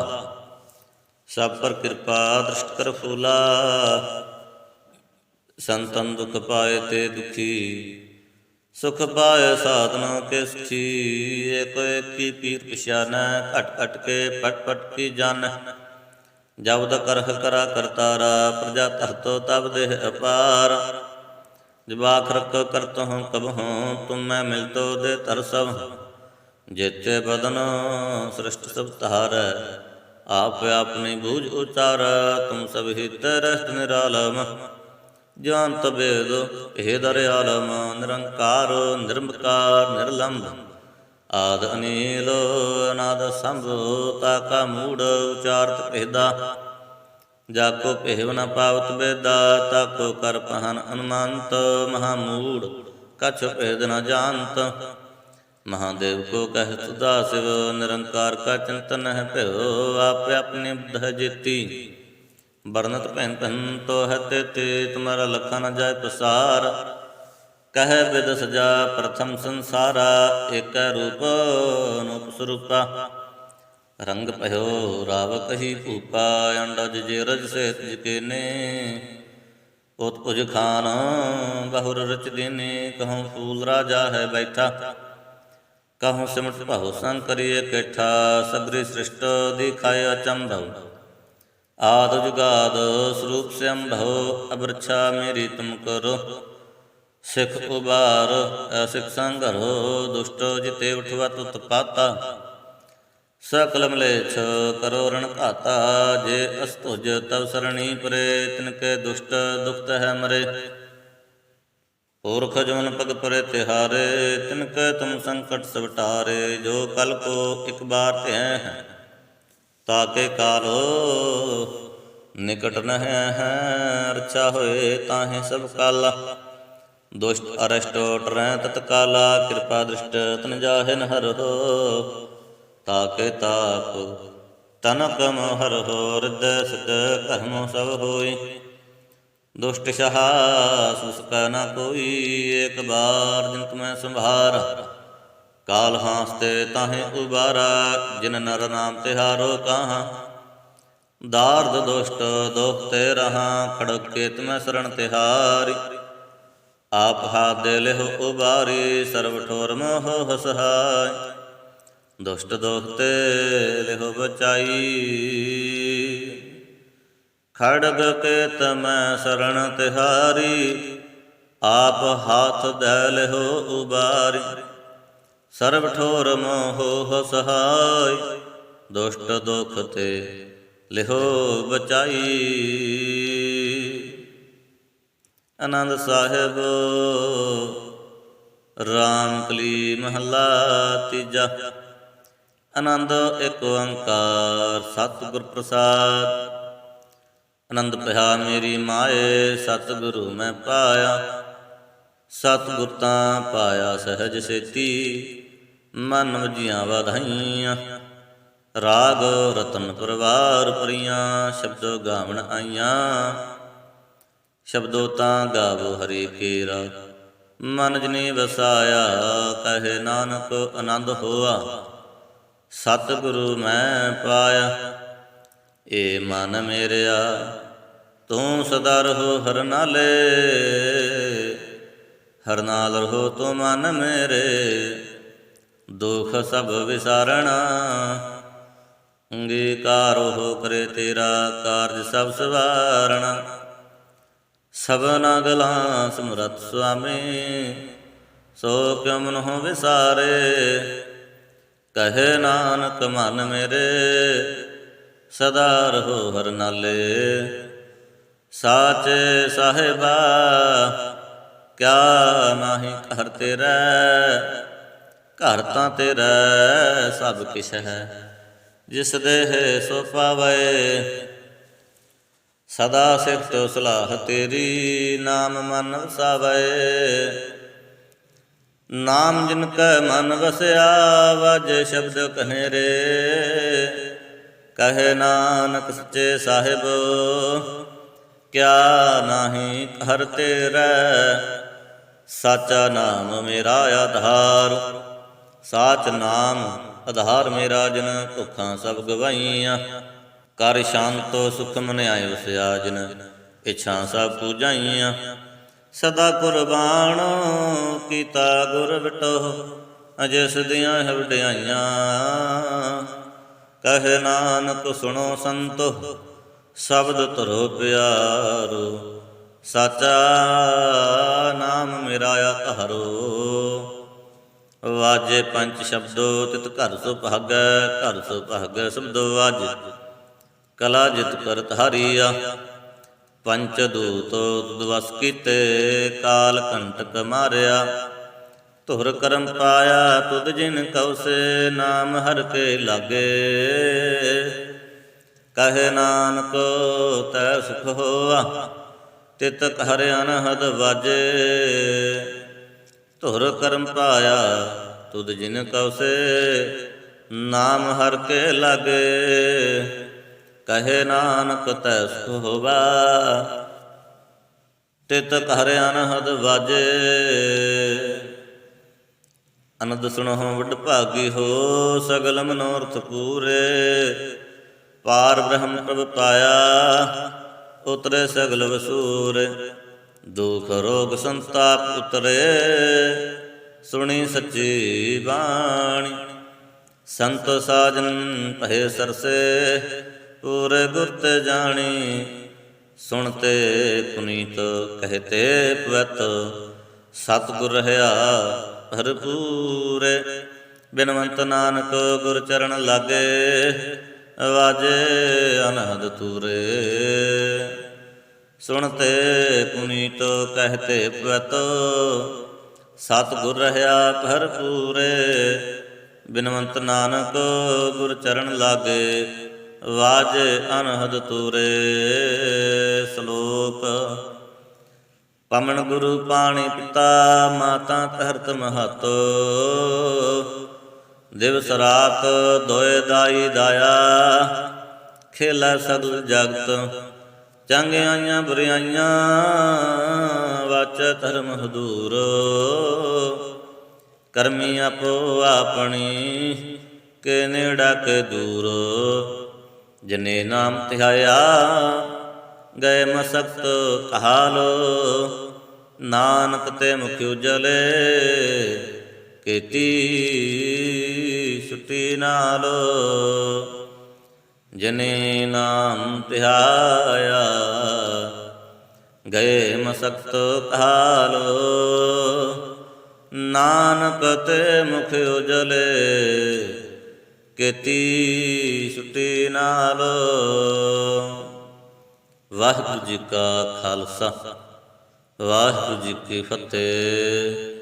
सब पर कृपा दृष्ट कर फूला, संतन दुख पाए ते दुखी। सुख पाए साधना के सुखी, एक एक की पीर पिशान। घट घट के पट पट की जान, जबद करह करा करतारा। प्रजा धरतो तब देह अपार, जब आखरक करत हूँ कब हूँ। तुम मैं मिलतो दे तर सब, जेते बदन सृष्ट सब तार। आप अपनी बूझ उचार, तुम सब हित रहत निरालम। जानत भेद भेद दयालम, निरंकार निर्मकार निर्लंब। आद अनील अनाद संभ, ताका मूढ़ उचारत भेदा। जाको भेव न पावत बेदा, ताको कर पहन अनुमानत। महामूढ़ कछ भेद न जानत, महादेव को कहत सदा शिव। निरंकार का चिंतन है भयो, आप अपनी बुद्ध जेती। बरनत पहन पहन तो है तेते, तुम्हारा लखा न जाय प्रसार। कह विद सजा प्रथम संसारा, एक रूप अनूप स्वरूपा। रंग भयो राव कही भूपा, अंडज जेरज से तिजकेने। उत्पुज खान बहुर रच देने, कहूँ फूल राजा है बैठा। कहूँ सिमट बहु संग करिए कैठा, सबरी सृष्ट दिखाए अचंभव। आद जुगाद स्वरूप से अम्भव, अब रक्षा मेरी तुम करो। सिख उबार असिख संघरो, दुष्ट जिते उठवा तुत पाता। सकल मलेच्छ करो रण घाता, जे अस्तुज तव सरणी परे। तिनके दुष्ट दुखत है मरे, पुरख जमन पग परे तिहारे। तिनके तुम संकट सब टारे, जो कल को एक बार ते हैं। ताके कालो निकट न है, रक्षा होए ताहे सब काला। दुष्ट अरष्ट टरै तत्काला, कृपा दृष्ट तन जाहे न हर हो। ताके ताप तनक मोहर हो, हृदय सिद्ध कर्म सब होई। दुष्ट सहा सुसक न कोई, एक बार जिन तुम्हें संभारा। काल हांसते ताहे उबारा, जिन नर नाम तिहारो कहाँ। दार्द दुष्ट दोखते रहा, खड़ग के तुम्हें शरण तिहारी। आप हाथ दे लेहो उबारी, सर्व ठोर मोह सहाय। ਦੁਸ਼ਟ ਦੋਖ ਤੇ ਲਿਹੁ ਬਚਾਈ। ਖੜਗ ਕੇਤ ਮੈਂ ਸਰਣ ਤਿਹਾਰੀ, ਆਪ ਹਾਥ ਦੈ ਲਿਹੁ ਉਬਾਰੀ। ਸਰਬ ਠੋਰ ਮੋਹ ਸਹਾਈ, ਦੁਸ਼ਟ ਦੁਖ ਤੇ ਲਿਹੁ ਬਚਾਈ। ਆਨੰਦ ਸਾਹਿਬ ਰਾਮ ਕਲੀ ਮਹੱਲਾ ਤੀਜਾ। ਆਨੰਦ ਏਕ ਓੰਕਾਰ ਸਤਿਗੁਰ ਪ੍ਰਸਾਦਿ। ਆਨੰਦ ਪਿਆ ਮੇਰੀ ਮਾਏ ਸਤਿਗੁਰੂ ਮੈਂ ਪਾਇਆ। ਸਤਿਗੁਰ ਤਾਂ ਪਾਇਆ ਸਹਿਜ ਸੇਤੀ, ਮਨ ਵਜੀਆਂ ਵਧਾਈਆਂ। ਰਾਗ ਰਤਨ ਪਰਵਾਰ ਭਰੀਆਂ, ਸ਼ਬਦੋ ਗਾਵਣ ਆਈਆਂ। ਸ਼ਬਦੋ ਤਾਂ ਗਾਵੋ ਹਰਿ ਕੇਰਾ, ਮਨ ਜਿਨੀ ਵਸਾਇਆ। ਕਹੇ ਨਾਨਕ ਆਨੰਦ ਹੋਆ, ਸਤਿਗੁਰੂ ਮੈਂ ਪਾਇਆ। ਏ ਮਨ ਮੇਰਿਆ ਤੂੰ ਸਦਾ ਰਹੋ ਹਰ ਨਾਲੇ, ਹਰ ਨਾਲ ਰਹੋ ਤੂੰ ਮਨ ਮੇਰੇ। ਦੁਖ ਸਭ ਵਿਸਾਰਣਾ, ਅੰਗੀਕਾਰੋ ਹੋ ਕਰੇ ਤੇਰਾ, ਕਾਰਜ ਸਭ ਸਵਾਰਣਾ। ਸਭਨਾ ਗਲਾਂ ਸਮਰੱਥ ਸੁਆਮੀ, ਸੋ ਕਿਉ ਮਨਹੁ ਵਿਸਾਰੇ। ਕਹੇ ਨਾਨਕ ਮਨ ਮੇਰੇ ਸਦਾ ਰਹੋ ਹਰ ਨਾਲੇ। ਸਾਚੇ ਸਾਹਿਬਾ ਕਿਆ ਨਾਹੀ ਘਰ ਤੇਰਾ, ਘਰ ਤਾਂ ਤੇਰਾ ਸਭ ਕਿਛ ਹੈ। ਜਿਸ ਦੇਹ ਸੋ ਪਾਵੇ, ਸਦਾ ਸਿਫਤ ਸਲਾਹ ਤੇਰੀ। ਨਾਮ ਮਨ ਵਸਾਵੇ, ਨਾਮ ਜਿਨ ਕੈ ਮਨ ਵਸਿਆ। ਵਾਜੇ ਸ਼ਬਦ ਕਨੇਰੇ, ਕਹੇ ਨਾਨਕ ਸੱਚੇ ਸਾਹਿਬ ਕਿਆ ਨਾਹੀ ਘਰ ਤੇਰਾ। ਸਾਚਾ ਨਾਮ ਮੇਰਾ ਆਧਾਰ, ਸਾਚ ਨਾਮ ਆਧਾਰ ਮੇਰਾ। ਜਿਨ ਭੁੱਖਾਂ ਸਭ ਗਵਾਈਆਂ, ਕਰ ਸ਼ਾਂਤੋ ਸੁਖ ਮਨ ਆਇ ਵਸਿਆ। ਜਿਨ ਇੱਛਾ ਸਭ ਪੂਜਾਈਆਂ। ਸਦਾ ਕੁਰਬਾਨ ਕੀਤਾ ਗੁਰ ਬਿਟੋ, ਜਿਸ ਦੀਆਂ ਹੈ ਵਡਿਆਈਆਂ। ਕਹੇ ਨਾਨਕ ਸੁਣੋ ਸੰਤੋ, ਸ਼ਬਦ ਧਰੋ ਪਿਆਰੋ। ਸਾਚਾ ਨਾਮ ਮੇਰਾ ਆਧਾਰੋ। ਵਾਜੇ ਪੰਚ ਸ਼ਬਦੋ ਤਿਤ ਘਰ ਸੋ ਭਾਗੈ, ਘਰ ਸੋ ਭਾਗੈ ਸ਼ਬਦੋ ਵਾਜੇ। ਕਲਾ ਜਿਤ ਕਰਤ ਹਾਰੀਆ, ਪੰਚ ਦੂਤ ਦੁਵਸ ਕੀਤੇ। ਕਾਲ ਕੰਟਕ ਮਾਰਿਆ, ਧੁਰ ਕਰਮ ਪਾਇਆ। ਤੁਧ ਜਿਨ ਕਉ ਸੇ ਨਾਮ ਹਰਿ ਕੇ ਲਾਗੇ। ਕਹੇ ਨਾਨਕ ਤੈ ਸੁਖ ਹੋਆ, ਤਿਤ ਘਰ ਅਨਹਦ ਵਾਜੇ। ਧੁਰ ਕਰਮ ਪਾਇਆ ਤੁਧ ਜਿਨ ਕਉ ਸੇ, ਨਾਮ ਹਰਿ ਕੇ ਲਾਗੇ। ਕਹੇ ਨਾਨਕ ਤੈ ਸੁਖ ਹੋਵਾ, ਤਿਤ ਘਰ ਅਨਹਦ ਵਾਜੇ। ਅਨੰਦ ਸੁਣਹੁ ਵਡ ਭਾਗੀ ਹੋ, ਸਗਲ ਮਨੋਰਥ ਪੂਰੇ। ਪਾਰ ਬ੍ਰਹਮ ਪ੍ਰਭ ਪਾਇਆ, ਉਤਰੇ ਸਗਲ ਵਸੂਰ। ਦੁਖ ਰੋਗ ਸੰਤਾਪ ਉਤਰੇ, ਸੁਣੀ ਸੱਚੀ ਬਾਣੀ। ਸੰਤ ਸਾਜਨ ਭਏ ਸਰਸੇ, ਪੂਰੇ ਗੁਰ ਤੇ ਜਾਣੀ। ਸੁਣਤੇ ਪੁਨੀਤ ਕਹਤੇ ਪਵਿੱਤ, ਸਤਿਗੁਰ ਰਹਾ ਭਰਪੂਰੇ। ਬਿਨਵੰਤ ਨਾਨਕ ਗੁਰ ਚਰਨ ਲਾਗੇ, ਵਾਜੇ ਅਨਹਦ ਤੂਰੇ। ਸੁਣਤੇ ਪੁਨੀਤ ਕਹਤੇ ਪਵਿੱਤ, ਸਤਿਗੁਰ ਰਹਾ ਭਰਪੂਰੇ। ਬਿਨਵੰਤ ਨਾਨਕ ਗੁਰ ਚਰਨ ਲਾਗੇ, ਵਾਜੇ ਅਨਹਦ ਤੂਰੇ। ਸ਼ਲੋਕ। ਪਵਨ ਗੁਰੂ ਪਾਣੀ ਪਿਤਾ, ਮਾਤਾ ਧਰਤ ਮਹਤੁ। ਦਿਵਸ ਰਾਤ ਦੋਇ ਦਾਈ ਦਾਇਆ, ਖੇਲਾ ਸਗਲ ਜਗਤ। ਚੰਗਿਆਈਆਂ ਬੁਰਿਆਈਆਂ, ਵਾਚੈ ਧਰਮ ਹਦੂਰ। ਕਰਮੀ ਆਪੋ ਆਪਣੀ, ਕੇ ਨੇੜਾ ਕੇ ਦੂਰ। ਜਨੇ ਨਾਮ ਧਿਆਇਆ, ਗਏ ਮਸਕਤ ਕਹਾਲੋ। ਨਾਨਕ ਤੇ ਮੁਖ ਉਜਲੇ, ਕੀਤੀ ਸੁੱਟੀ ਛੁਟੀ ਨਾਲ। ਜਿਨੇ ਨਾਮ ਧਿਆਇਆ ਗਏ ਮਸਕਤ ਕਾਲ। ਨਾਨਕ ਤੇ ਮੁਖ ਉਜਲੇ ਕੀਤੀ ਛੁਟੀ ਨਾਲ। ਵਾਹਿਗੁਰੂ ਜੀ ਕਾ ਖਾਲਸਾ, ਵਾਹਿਗੁਰੂ ਜੀ ਕੀ ਫਤਿਹ।